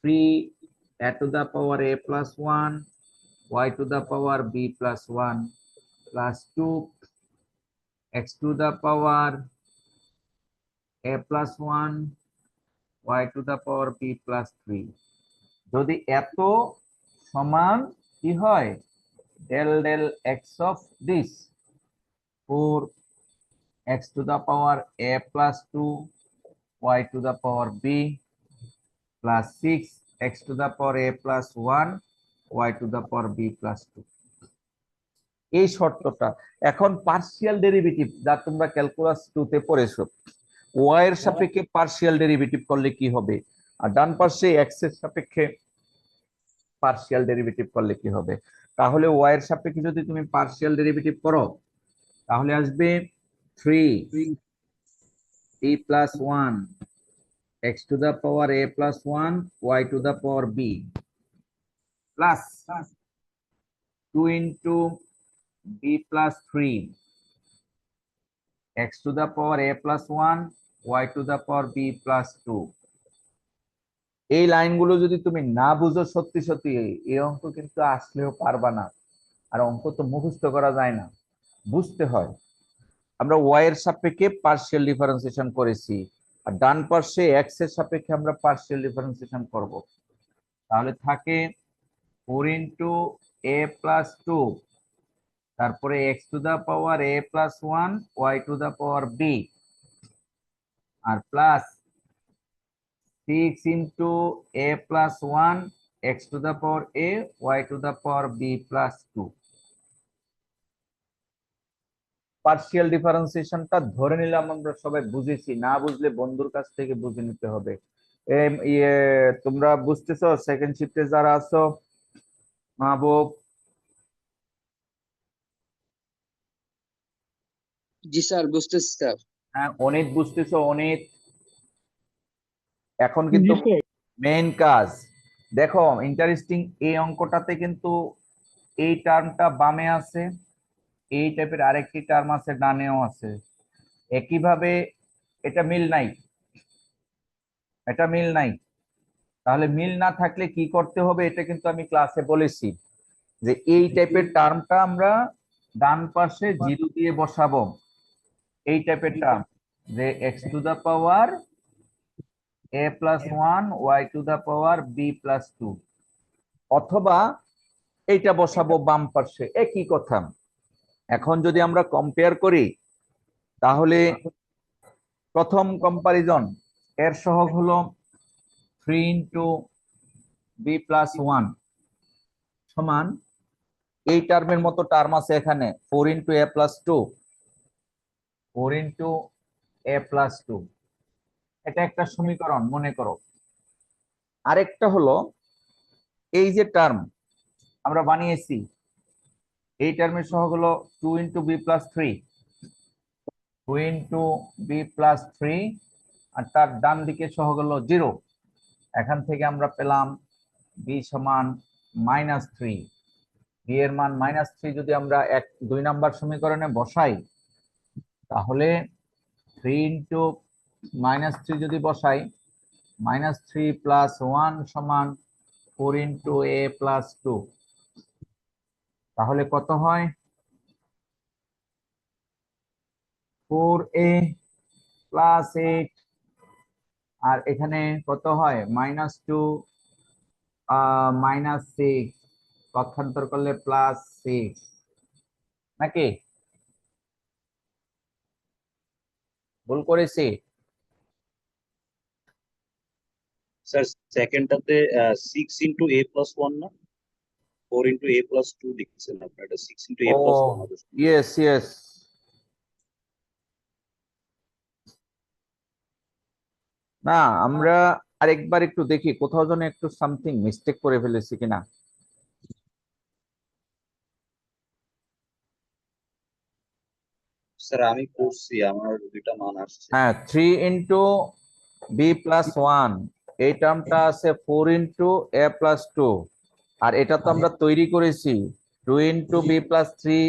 3 a plus 1 y⁴ b plus 1 plus 2x⁴ a plus 1 y⁴ b plus 3, যদি এত সমান কি হয় del del X of this 4x⁴ a plus 2 y⁴ b plus 6x⁴ a plus 1 y⁴ b plus 2, এই শর্তটা। এখন partial derivative যা তোমরা ক্যালকুলাস 2 তে পড়েছো, ওয়াই এর সাপেক্ষে পার্শিয়াল ডেরিভেটিভ করলে কি হবে, আর ডান পাশে এক্স এর সাপেক্ষে পার্শিয়াল ডেরিভেটিভ করলে কি হবে। তাহলে ওয়াই এর সাপেক্ষে যদি তুমি পার্শিয়াল ডেরিভেটিভ করো তাহলে আসবে 3 plus 1 x⁴ a plus 1 y⁴ b plus 2 into b plus 3 x⁴ a plus 1 y⁴ b plus 2। এই লাইনগুলো যদি তুমি না বুঝো সত্যি সত্যি এই অঙ্ক কিন্তু আসলেও পারবা না। আর অঙ্ক তো মুখস্থ করা যায় না, বুঝতে হয়। আমরা ওয়াই এর সাপেক্ষে পার্শিয়াল ডিফারেন্সিয়েশন করেছি, আর ডান পাশে এক্স এর সাপেক্ষে আমরা পার্শিয়াল ডিফারেন্সিয়েশন করব। তাহলে থাকে 4 into a plus 2, তারপরে x⁴ a plus 1 y⁴ b, আর plus 6 into a plus 1 x⁴ a y⁴ b plus 2। Partial ডিফারেন্সিয়েশনটা ধরে নিলাম আমরা সবাই বুঝেছি, না বুঝলে বন্ধুর কাছ থেকে বুঝে নিতে হবে। তোমরা বুঝতেছো? সেকেন্ড শিফটে যারা আছো মাহবুব, জি স্যার, বুঝতেছি স্যার। হ্যাঁ অনিত বুঝতেছো? অনিত, এখন কিন্তু মেইন কাজ দেখো, ইন্টারেস্টিং এই অঙ্কটাতে কিন্তু এই টার্মটা বামে আছে, এই টাইপের আরেকটি টার্ম আছে ডানেও আছে, একইভাবে এটা মিল নাই, এটা মিল নাই। তাহলে মিল না থাকলে কি করতে হবে, এটা কিন্তু আমি ক্লাসে বলেছি যে এই টাইপের টার্মটা আমরা ডান পাশে জিরো দিয়ে বসাবো। এই টাইপের টার্ম যে X to the power a plus one Y to the power B plus two, অথবা এইটা বসাবো বাম পাশে, একই কথা। এখন যদি আমরা কম্পেয়ার করি তাহলে প্রথম কম্পারিজন এর সহগ হলো 3 ইন্টু বি প্লাস ওয়ান সমান এই টার্মের মতো টার্ম আছে এখানে 4 into A plus two, 4 into A plus two, এটা একটা সমীকরণ মনে করো। আরেকটা হলো এই যে টার্ম আমরা বানিয়েছি, এই টার্মের সহগ হলো 2 into B plus three, 2 into B plus three, আর তার ডান দিকে সহগ হলো 0। এখান থেকে আমরা পেলাম বি সমান -3। বি এর মান -3 যদি আমরা 2 নাম্বার সমীকরণে বসাই, তাহলে 3 ইন্টু -3 যদি বসাই, -3 প্লাস 1 সমান 4 ইন্টু এ প্লাস 2, তাহলে কত হয় 4a প্লাস 8, আর এখানে কত হয় -2 -6, পক্ষান্তর করলে +6, নাকি ভুল করেছি? স্যার সেকেন্ডটাতে 6 ইন্টু a প্লাস 1 না 4 ইন্টু a প্লাস 2 লিখছেন আপনার, এটা 6 ইন্টু a প্লাস 1 ও হবে। ইয়েস ইয়েস, না আমরা আরেকবার একটু দেখি কোথাও যেন একটু সামথিং মিস্টেক করে ফেলেছি কিনা। স্যার আমি করছি, আমার দুইটা মান আসছে। হ্যাঁ 3 ইন্টু বি প্লাস ওয়ান, এই টার্মটা আছে 4 ইন্টু এ প্লাস টু, আর এটা তো আমরা তৈরি করেছি 2 into B plus three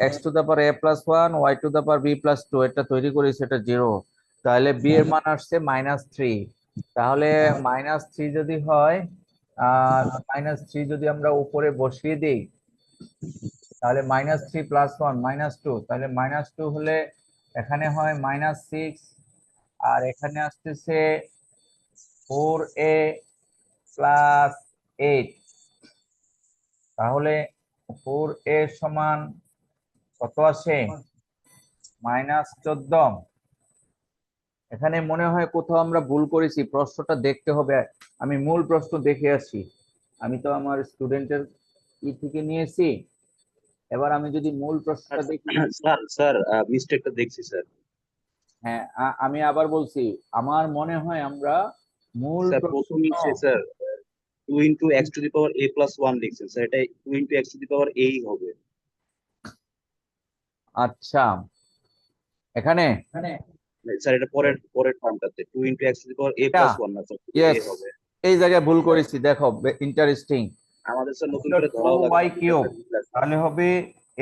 X to the power A plus one Y to the power B plus two, এটা তৈরি করেছি, এটা 0। তাহলে বি এর মান আসছে -3। তাহলে -3 যদি হয়, আর -3 যদি আমরা উপরে বসিয়ে দিই, তাহলে -3 প্লাস 1 -2, তাহলে -2 হলে এখানে হয় -6, আর এখানে আসতেছে 4a প্লাস 8, তাহলে 4a সমান কত আসে -14। এখানে মনে হয় কোথাও আমরা ভুল করেছি, প্রশ্নটা দেখতে হবে, আমি মূল প্রশ্ন দেখে আসি। আমি তো আমার স্টুডেন্টের থেকে নিয়েছি, এবার আমি যদি মূল প্রশ্নটা দেখি। স্যার স্যার মিস্টেকটা দেখছি স্যার। হ্যাঁ আমি আবার বলছি, আমার মনে হয় আমরা মূল স্যার প্রশ্ন, প্রথম নিচে sir 2 into x to the power a plus 1 লিখছেন স্যার, এটা 2 into x to the power a হবে। আচ্ছা এখানে স্যার এটা পরের পরের টার্মটাতে 2 into x to the power a এটা প্লাস 1 না স্যার, a ইয়েস, হবে। এই জায়গায় ভুল করেছি, দেখো ইন্টারেস্টিং, আমাদের স্যার নতুন হলো করে টু ধরাও লাগে ওয়াই না, কিউব, বুঝলেন? তাহলে হবে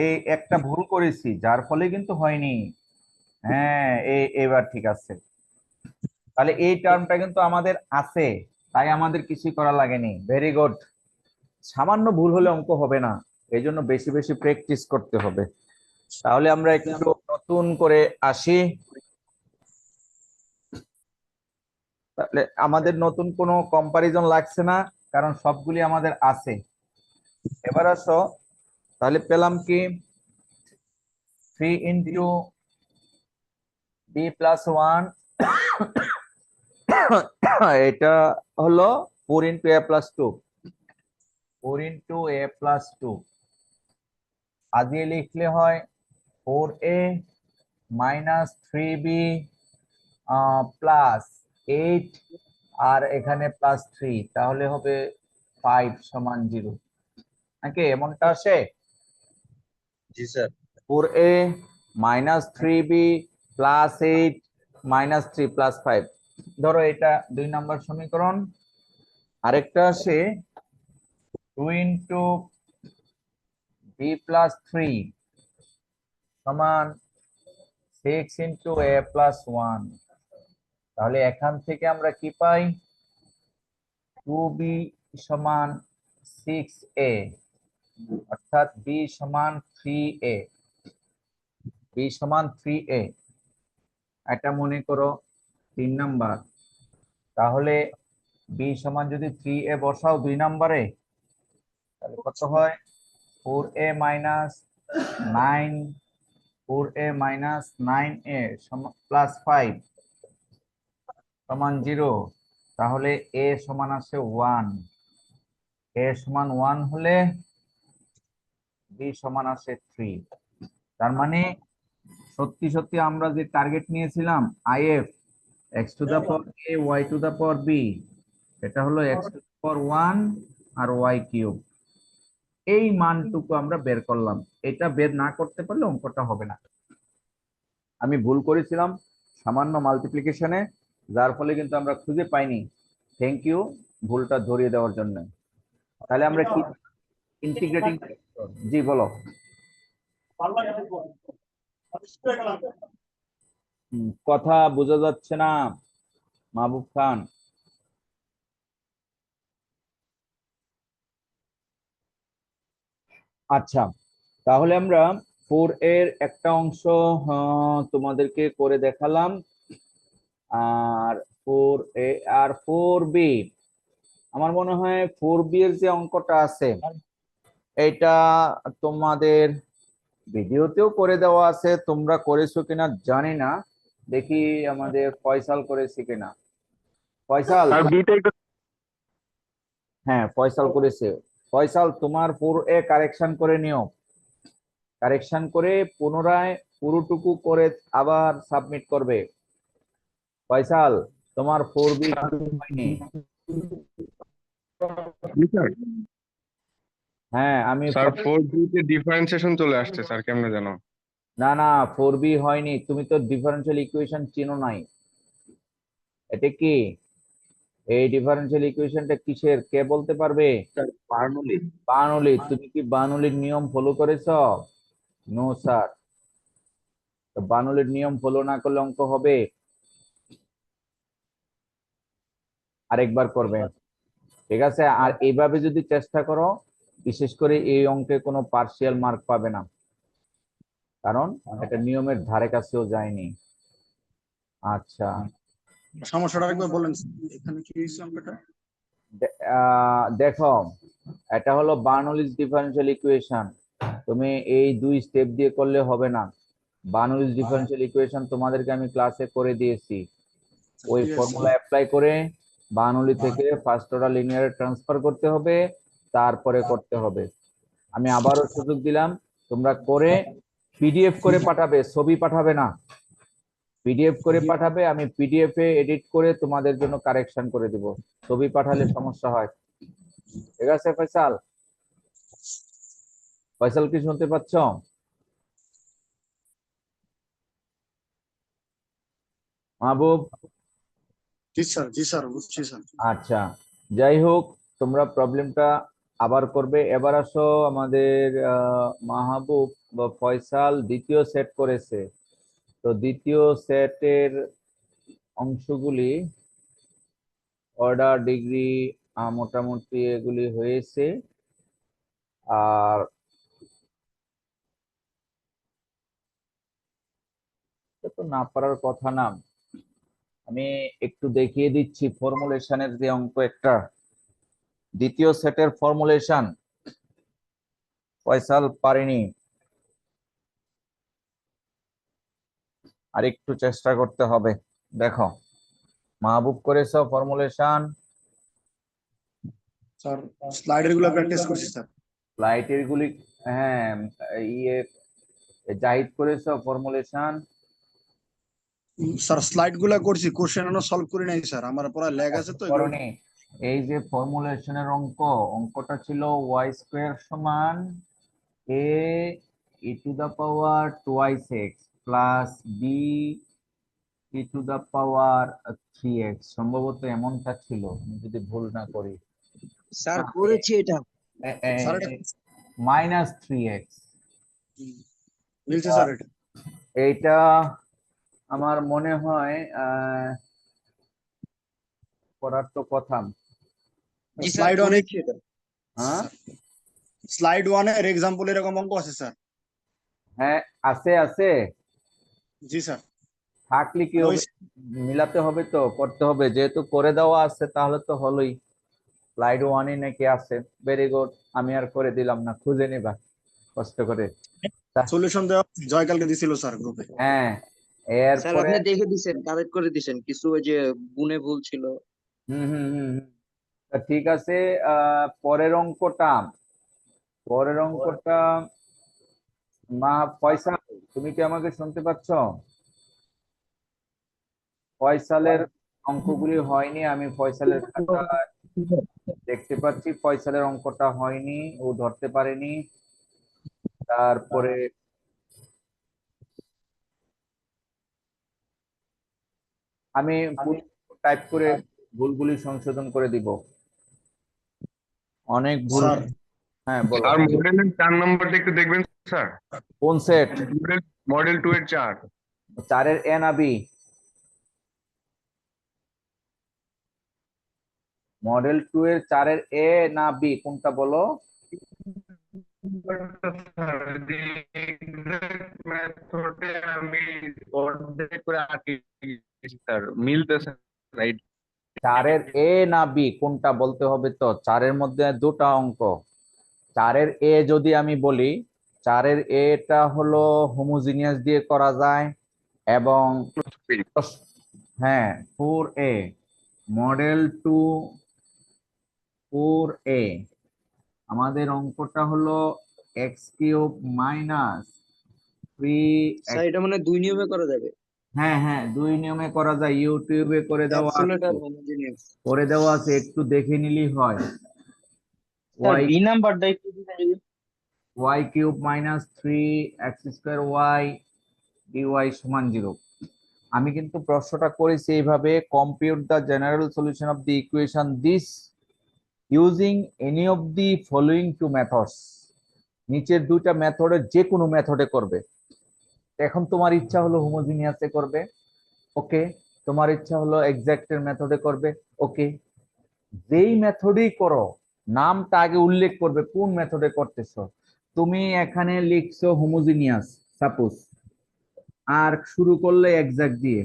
এই একটা ভুল করেছি যার ফলে কিন্তু হয়নি। হ্যাঁ এবার ঠিক আছে, তাহলে এই টার্মটা কিন্তু আমাদের আছে, তাই আমাদের কিছুই করা লাগেনি। ভেরি গুড, সামান্য ভুল হলে অঙ্ক হবে না, এই জন্য বেশি বেশি প্র্যাকটিস করতে হবে। তাহলে আমরা একটু নতুন করে আসি, তাহলে আমাদের নতুন কোনো কম্পারিজন লাগছে না, কারণ সবগুলি আমাদের আছে। এবার আসো, তাহলে পেলাম কি 3 ইন্টু বি প্লাস ওয়ান, এটা হলো 4 into A plus two, 4 into A plus two, আজিয়ে লিখলে হয় 4a -3b প্লাস 8, আর এখানে +3, তাহলে হবে 5 সমান 0। নাকি এমনটা আসে? জি sir. 4a minus 3b plus 8 minus 3 plus 5, ধরো এটা 2 নম্বর সমীকরণ। আরেকটা আসে 2 into b plus 3 সমান 6 into a plus 1। তাহলে এখান থেকে আমরা কি পাই? 2b সমান 6a, অর্থাৎ b সমান 3a, b সমান 3a। এটা মনে করো 3 নাম্বার। তাহলে b সমান যদি 3a বসাও 2 নম্বরে, তাহলে কত হয়? 4a minus 9, 4a minus 9a plus 5 সমান 0। তাহলে a সমান আছে 1, a সমান 1 হলে b সমান আছে 3। তার মানে সত্যি সত্যি আমরা যে টার্গেট নিয়েছিলাম if x to the power a y to the power b, এটা হলো x টু দা পাওয়ার 1 আর y কিউব। এই মানটুকু আমরা বের করলাম। এটা বের না করতে পারলে অঙ্কটা হবে না। আমি ভুল করেছিলাম সামান্য মাল্টিপ্লিকেশনে, যার ফলে কিন্তু আমরা খুঁজে পাইনি। থ্যাংক ইউ ভুলটা ধরিয়ে দেওয়ার জন্য। তাহলে আমরা কি ইন্টিগ্রেটিং, জি বলো। কথা বোঝা যাচ্ছে না মাহবুব খান। আচ্ছা, তাহলে আমরা 4 এর একটা অংশ তোমাদেরকে করে দেখালাম, আর 4a আর 4b। আমার মনে হয় 4b এর যে অঙ্কটা আছে এটা তোমাদের ভিডিওতেও করে দেওয়া আছে, তোমরা করেছো কিনা জানি না। দেখি আমাদের ফয়সাল করেছে কিনা। ফয়সাল, হ্যাঁ ফয়সাল করেছে। ফয়সাল তোমার 4a কারেকশন করে নিও, কারেকশন করে পুনরায় পুরোটুকু করে আবার সাবমিট করবে। ফয়সাল তোমার 4b হয়নি। হ্যাঁ আমি স্যার 4B তে ডিফারেন্সিয়েশন চলে আসছে স্যার, কেমনে জানো? না না 4b হয়নি, তুমি তো ডিফারেনশিয়াল ইকুয়েশন চিনো নাই। এটা কি, এই ডিফারেনশিয়াল ইকুয়েশনটা কিসের কে বলতে পারবে? Sir Bernoulli. বার্নৌলি। তুমি কি বার্নৌলির নিয়ম ফলো করেছো? No sir. বার্নৌলির নিয়ম ফলো না করলে অঙ্ক হবে? আরেকবার করবে, ঠিক আছে? আর এইভাবে যদি চেষ্টা করো, বিশেষ করে এই অঙ্কে কোনো পার্সিয়াল মার্ক পাবে না, কারণ এটা নিয়মের ধারে কাছেও যায়নি। আচ্ছা, সমস্যাটা একবার বলেন এখানে কি হয়েছে অঙ্কটা? দেখো এটা হলো বার্নৌলিস ডিফারেনশিয়াল ইকুয়েশন। তুমি এই 2 স্টেপ দিয়ে করলে হবে না। বার্নৌলিস ডিফারেনশিয়াল ইকুয়েশন তোমাদেরকে আমি ক্লাসে করে দিয়েছি। ওই ঠিক আছে। ফর্মুলা অ্যাপ্লাই করে বার্নৌলি থেকে ফার্স্ট অর্ডার লিনিয়ারে ট্রান্সফার করতে হবে, তারপরে করতে হবে। আমি আবারও সুযোগ দিলাম, তোমরা করে পিডিএফ করে পাঠাবে, ছবি পাঠাবে না। পিডিএফ করে পাঠাবে, আমি পিডিএফ এ এডিট করে তোমাদের জন্য কারেকশন করে দিব। ছবি পাঠালে সমস্যা হয়। ঠিক আছে ফয়সাল? ফয়সাল কি শুনতে পাচ্ছ? মাহবুব? জি স্যার বুঝছি স্যার। আচ্ছা, যাই হোক তোমরা প্রবলেমটা আবার করবে। এবার আসো আমাদের মাহবুব বা ফয়সাল দ্বিতীয় সেট করেছে, তো দ্বিতীয় সেটের অংশগুলি অর্ডার ডিগ্রি মোটামুটি এগুলি হয়েছে। আর এটা তো না পারার কথা না। আমি একটু দেখিয়ে দিচ্ছি ফর্মুলেশনের যে অঙ্ক একটা, দ্বিতীয় সেটের ফর্মুলেশন ফয়সাল পারেনি, আর একটু চেষ্টা করতে হবে। দেখো মাহবুব করেছো ফর্মুলেশন, স্যার স্লাইডের গুলো প্র্যাকটিস করছি স্যার। লাইটের গুলি, হ্যাঁ ইয়ে জাহিদ করেছো ফর্মুলেশন। স্যার স্লাইড গুলা করছি, কোশ্চেন এখনো সলভ করি নাই স্যার, আমার পড়া ল্যাগ আছে তো এগুলো। করনি? এই যে ফর্মুলেশনের অঙ্কটা ছিল ওয়াই স্কোয়ার সমান a e to the power twice x plus b e to the power 3x, সম্ভবত এমনটা ছিল আমি যদি ভুল না করি। স্যার করেছি এটা। স্যার এটা মাইনাস 3x, মিলছে স্যার এটা? এইটা আমার মনে হয় করার তো কথা। জি স্যার স্লাইড অনেক, করেছি এটা। হ্যাঁ স্লাইড 1 এর এক্সাম্পল এরকম অঙ্ক আছে স্যার। হ্যাঁ আছে আছে, জি স্যার। থাকলে কি ওই হবে, মিলাতে হবে তো, করতে হবে, যেহেতু করে দেওয়া আছে তাহলে তো হলোই। স্লাইড 1 এ নাকি আছে, ভেরি গুড, আমি আর করে দিলাম না, খুঁজে নিবা কষ্ট করে। সলিউশন দেওয়া জয় কালকে দিছিল স্যার গ্রুপে। হ্যাঁ স্যার এরপরে আপনি দেখে দিছেন, কারেক্ট করে দিছেন, কিছু ওই যে গুণে ভুল ছিল। হুম হুম হুম হুম। তা ঠিক আছে, পরের অঙ্কটা মা ফয়সাল, তুমি কি আমাকে শুনতে পাচ্ছ? ফয়সালের অঙ্কগুলি হয়নি, আমি ফয়সালের খাতা দেখতে পাচ্ছি, ফয়সালের অঙ্কটা হয়নি, ও ধরতে পারেনি। তারপরে আমি টাইপ করে ভুলগুলি সংশোধন করে দিব, অনেক ভুল। স্যার হ্যাঁ বলো। আর মডেলের 4 নম্বরটা একটু দেখবেন স্যার। কোন সেট? মডেল 2 এর 4। 4-এর এ না বি? মডেল 2 এর 4-এর এ না বি, কোনটা বলো? মেথডে আমি অর্ধেক করে আটকে গেছি স্যার, মিলতেছে রাইট। 4-এর এ না বি কোনটা বলতে হবে তো, 4-এর মধ্যে দুটা অঙ্ক। 4-এর এ যদি আমি বলি, 4-এর এটা হলো হোমোজিনিয়াস দিয়ে করা যায়, এবং হ্যাঁ 4A, মডেল 2 4A, আমাদের অঙ্কটা হলো x cube minus 3x। Sir এটা মানে দুই নিয়মে করা যাবে। হ্যাঁ হ্যাঁ 2 নিয়মে করা যায়, ইউটিউবে করে দেওয়া অ্যাবসলিউট আছে, আর হোমোজেনিয়াস। একটু দেখে নিলেই হয়। স্যার ওয়াই বি নাম্বারটা একটু দিবেন যদি। Y cube minus 3x square Y D Y সমান 0। আমি কিন্তু প্রশ্নটা করেছি এইভাবে, compute the general solution of the equation this using any of the following two methods. নিচের দুইটা মেথডের যে কোনো মেথডে করবে। এখন তোমার ইচ্ছা হলো হোমোজিনিয়াসে করবে, ওকে, তোমার ইচ্ছা হলো এক্সাক্টের মেথডে করবে, ওকে, যেই মেথডেই করো নামটা আগে উল্লেখ করবে কোন মেথডে করতেছো। তুমি এখানে লিখছো হোমোজিনিয়াস সাপোজ, আর শুরু করলে এক্সাক্ট দিয়ে,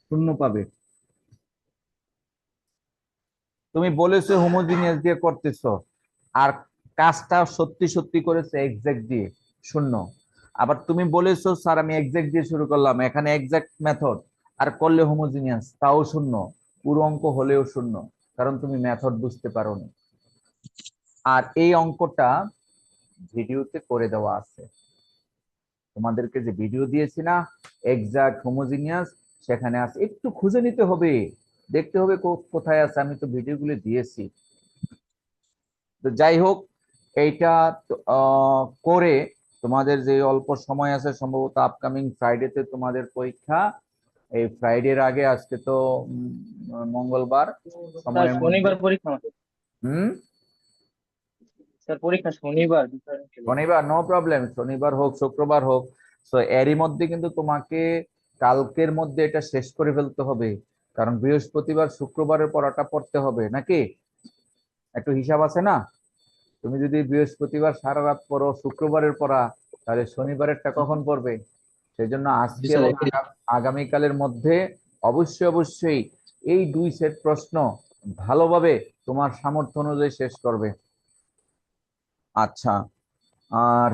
শূন্য পাবে। তুমি বলেছো হোমোজিনিয়াস দিয়ে করতেছো, আর কাজটা সত্যি সত্যি করেছে এক্সাক্ট দিয়ে, শূন্য। আবার তুমি বলেছো স্যার আমি এক্সাক্ট দিয়ে শুরু করলাম, এখানে এক্সাক্ট মেথড, আর করলে হোমোজিনিয়াস, তাও শূন্য। পুরো অঙ্ক হলেও শূন্য, কারণ তুমি মেথড বুঝতে পারোনি। আর এই অঙ্কটা ভিডিওতে করে দেওয়া আছে, তোমাদেরকে যে ভিডিও দিয়েছি না এক্সাক্ট হোমোজিনিয়াস, সেখানে আছে, একটু খুঁজে নিতে হবে, দেখতে হবে কোথায় আছে, আমি তো ভিডিওগুলো দিয়েছি। তো যাই হোক, এইটা করে তোমাদের যে অল্প সময় আছে, সম্ভবত আপকামিং ফ্রাইডেতে তোমাদের পরীক্ষা, এই ফ্রাইডের আগে, আজকে তো মঙ্গলবার, সময়ের মধ্যে শনিবার পরীক্ষা আমাদের। হুম স্যার পরীক্ষা শনিবার। শনিবার নো প্রবলেম, শনিবার হোক শুক্রবার হোক, তো এরই মধ্যে কিন্তু তোমাকে কালকের মধ্যে এটা শেষ করে ফেলতে হবে, কারণ বৃহস্পতিবার শুক্রবারের পড়াটা পড়তে হবে নাকি, একটু হিসাব আছে না। তুমি যদি বৃহস্পতিবার সারা রাত পড়ো শুক্রবারের পড়া, তাহলে শনিবারেরটা কখন পড়বে? সেই জন্য আজকে এবং আগামীকালের মধ্যে অবশ্যই অবশ্যই এই 2 সেট প্রশ্ন ভালোভাবে তোমার সামর্থ্য অনুযায়ী শেষ করবে। আচ্ছা, আর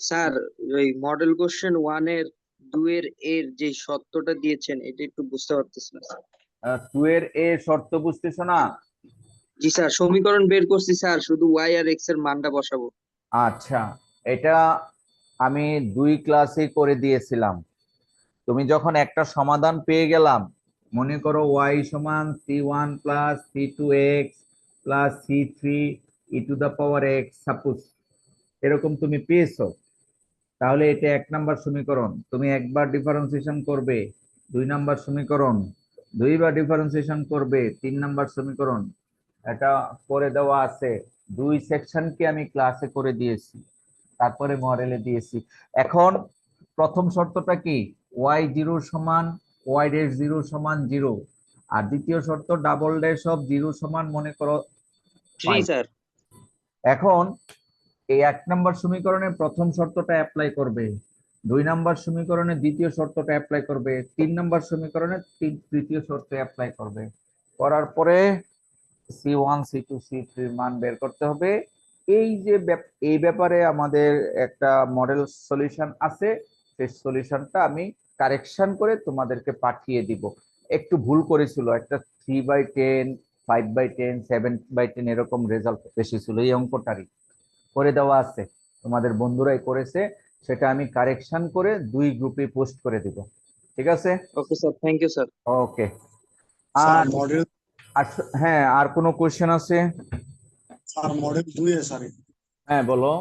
স্যার ওই মডেল কোশ্চেন 1 এর 2 এর এর যে সত্যটা দিয়েছেন এটা একটু বুঝতে পারতেছি না স্যার। 2 এর এ শর্ত বুঝতেছো না? জি স্যার সমীকরণ বের করছি স্যার, শুধু ওয়াই আর এক্স এর মানটা বসাবো। আচ্ছা, এটা আমি 2 ক্লাসে করে দিয়েছিলাম। তুমি যখন একটা সমাধান পেয়ে গেলাম, মনে করো y সমান c1 plus c2x plus c3 e to the power x, suppose এরকম তুমি পেয়েছো, তাহলে এটা 1 নাম্বার সমীকরণ। তুমি একবার ডিফারেন্সিয়েশন করবে, 2 নাম্বার সমীকরণ, দুইবার ডিফারেন্সিয়েশন করবে, 3 নাম্বার সমীকরণ। এটা করে দেওয়া আছে, 2 সেকশনকে আমি ক্লাসে করে দিয়েছি, তারপরে মডেলে দিয়েছি। এখন প্রথম শর্তটা কি, y0 সমান y'0 সমান 0, আর দ্বিতীয় শর্ত ডাবল ড্যাশ অফ 0 সমান মনে করো 3 স্যার। এখন এই 1 নাম্বার সমীকরণে প্রথম শর্তটা অ্যাপ্লাই করবে, 2 নাম্বার সমীকরণে দ্বিতীয় শর্তটা অ্যাপ্লাই করবে, 3 নাম্বার সমীকরণে তৃতীয় শর্ত অ্যাপ্লাই করবে। করার পরে C1 C2 C3 মান বের করতে হবে। এই যে এই ব্যাপারে আমাদের একটা মডেল সলিউশন আছে, সেই সলিউশনটা আমি কারেকশন করে তোমাদেরকে পাঠিয়ে দিব। একটু ভুল করেছিল, একটা 3/10 5/10 7/10 এরকম রেজাল্ট এসেছিল, এই অঙ্কটারই করে দেওয়া আছে, তোমাদের বন্ধুরাই করেছে, সেটা আমি কারেকশন করে 2 গ্রুপে পোস্ট করে দিব। ঠিক আছে, okay sir, thank you sir. Okay. Sir আর মডেল হ্যাঁ, আর কোনো কোশ্চেন আছে? স্যার মডেল 2 এ স্যার, হ্যাঁ বলো।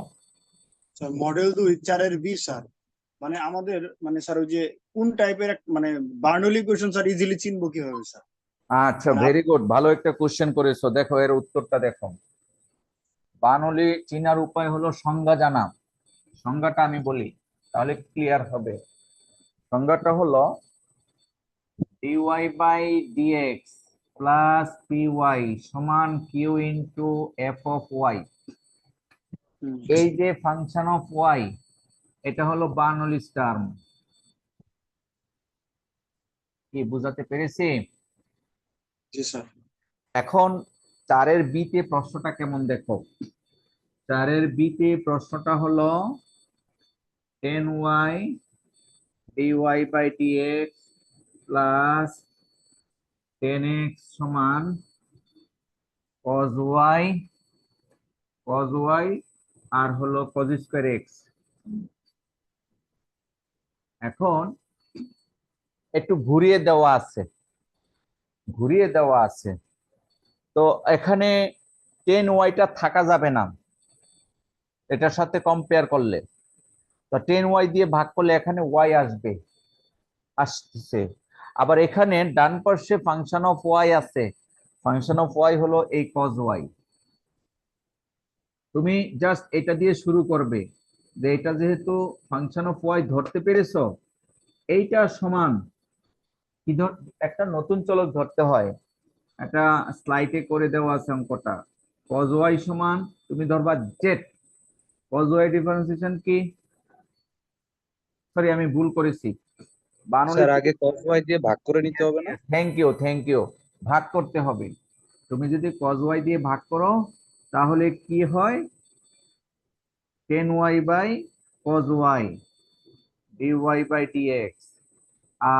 স্যার মডেল 2 4 বি স্যার, মানে আমাদের মানে স্যার ওই যে কোন টাইপের মানে বার্নৌলি কোশ্চেন স্যার ইজিলি চিনবো কিভাবে স্যার? আচ্ছা, মানে ভেরি গুড, ভালো একটা কোশ্চেন করেছো। দেখো এর উত্তরটা দেখো। বার্নৌলি চিনার উপায় হলো সংজ্ঞা জানা। সংজ্ঞাটা আমি বলি, তাহলে ক্লিয়ার হবে। সংজ্ঞাটা হলো dy by dx plus py সমান q into f of y। এই যে ফাংশন অফ y, এটা হলো বার্নৌলি's টার্ম। কি বুঝাতে পেরেছি? জি স্যার। এখন 4-এর বিতে প্রশ্নটা কেমন দেখো। 4-এর বিতে প্রশ্নটা হলো 10y dy by dx plus 10x সমান cos y আর হলো cos স্কয়ার x। এখন একটু ঘুরিয়ে দেওয়া আছে, তো এখানে 10y থাকা যাবে না এটার সাথে কম্পেয়ার করলে, তো 10y দিয়ে ভাগ করলে এখানে y আসতেছে। আবার এখানে ডান পাশে ফাংশন অফ y আছে, ফাংশন অফ y হলো এই cos y। তুমি জাস্ট এটা দিয়ে শুরু করবে, যে এটা যেহেতু ফাংশন অফ y ধরতে পেরেছো, এইটা সমান কি একটা নতুন চলক ধরতে হয়, একটা স্লাইডে করে দেওয়া আছে অঙ্কটা। cos y সমান তুমি ধরবা z, cos y ডিফারেন্সিয়েশন কি, সরি আমি ভুল করেছি, স্যার আগে cos y দিয়ে ভাগ করে নিতে হবে না? থ্যাংক ইউ, ভাগ করতে হবে। তুমি যদি cos y দিয়ে ভাগ করো তাহলে কি হয়, 10y by cos y dy by dx,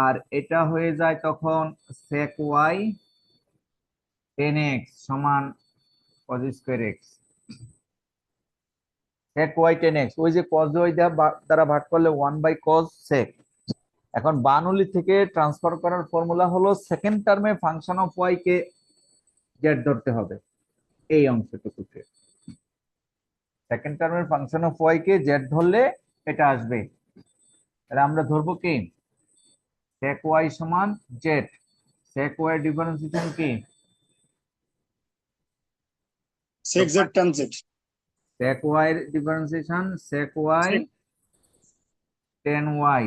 আর এটা হয়ে যায় তখন sec y 10x সমান cos square x। sec y 10x, ওই যে cos y দ্বারা ভাগ করলে 1 বাই cos sec। এখন বার্নৌলি থেকে ট্রান্সফার করার ফর্মুলা হলো সেকেন্ড টার্মে function of y K z ধরতে হবে, এই অংশটুকুতে সেকেন্ড টার্মের function of y K z ধরলে এটা আসবে। তাহলে আমরা ধরবো কি, sec y সমান z, sec y ডিফারেন্সিয়েশন কি, sec z tan z। sec y এর differentiation sec y tan y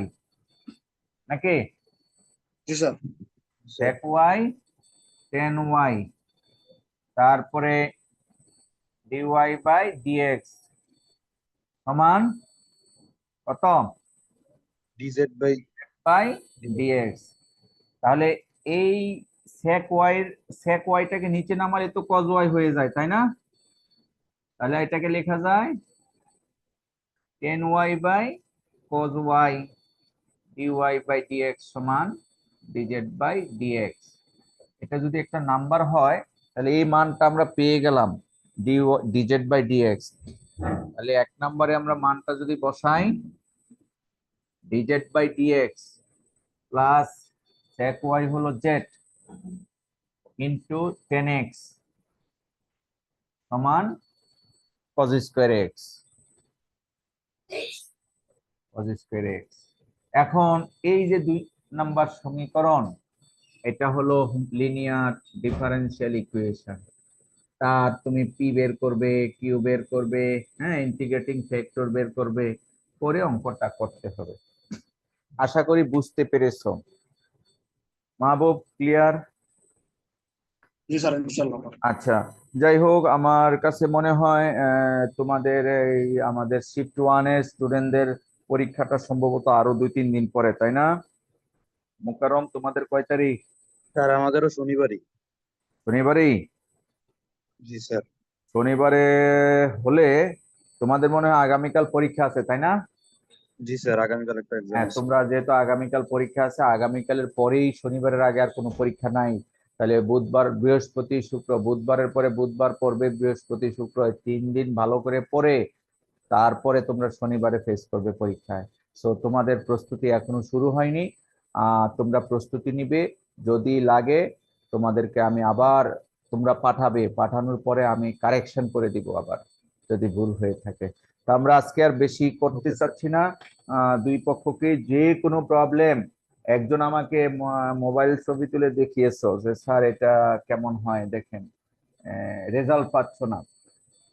নাকি, জি sir. sec y tan y, তারপরে dy বাই dx সমান কত, dz বাই বাই dx। তাহলে এই sec y টাকে নিচে নামালে তো cos y হয়ে যায়, তাই না? তাহলে এটাকে লেখা যায় tan y by cos y dy by dx সমান dz বাই dx। এটা যদি একটা নাম্বার হয় তাহলে এই মানটা আমরা পেয়ে গেলাম, dz বাই dx। তাহলে 1 নম্বরে আমরা মানটা যদি বসাই, dz by dx plus sec y হলো z ইন্টু 10x সমান cos square x cos square x। এখন এই যে 2 নাম্বার সমীকরণ, এটা হলো লিনিয়ার ডিফারেনশিয়াল ইকুয়েশন। তার তুমি পি বের করবে, কিউ বের করবে, হ্যাঁ, ইন্টিগ্রেটিং ফ্যাক্টর বের করবে, করে অঙ্কটা করতে হবে। আশা করি বুঝতে পেরেছো। মাহবুব, ক্লিয়ার? জি স্যার, ইনশাআল্লাহ। আচ্ছা, যাই হোক, আমার কাছে মনে হয় তোমাদের এই আমাদের শিফট 1 এর স্টুডেন্টদের পরীক্ষাটা সম্ভবত আরো 2-3 দিন পরে, তাই না? মুকাররম, তোমাদের কয় তারিখ? স্যার আমাদেরও শনিবারই। শনিবারেই? জি স্যার। শনিবারে হলে তোমাদের মনে হয় আগামীকাল পরীক্ষা আছে, তাই না? জি স্যার, আগামীকাল একটা এক্সাম হ্যাঁ, আছে। তোমরা যেহেতু আগামীকাল পরীক্ষা আছে, আগামীকালের পরেই শনিবারের আগে আর কোনো পরীক্ষা নাই, তাহলে বুধবার, বৃহস্পতি, শুক্র, বুধবারের পরে বুধবার পড়বে, বৃহস্পতি, শুক্র, এই 3 দিন ভালো করে পড়ে তারপরে তোমরা শনিবারে ফেস করবে পরীক্ষায়। সো তোমাদের প্রস্তুতি এখনো শুরু হয়নি, তোমরা প্রস্তুতি নিবে। যদি লাগে তোমাদেরকে আমি আবার, তোমরা পাঠাবে, পাঠানোর পরে আমি কারেকশন করে দিব আবার যদি ভুল হয়ে থাকে। তো আমরা আজকে আর বেশি করতে চাচ্ছি না। দুই পক্ষকে যে কোনো প্রবলেম, একজন আমাকে মোবাইল ছবি তুলে দেখিয়েছো যে স্যার এটা কেমন হয় দেখেন, রেজাল্ট পাচ্ছ না,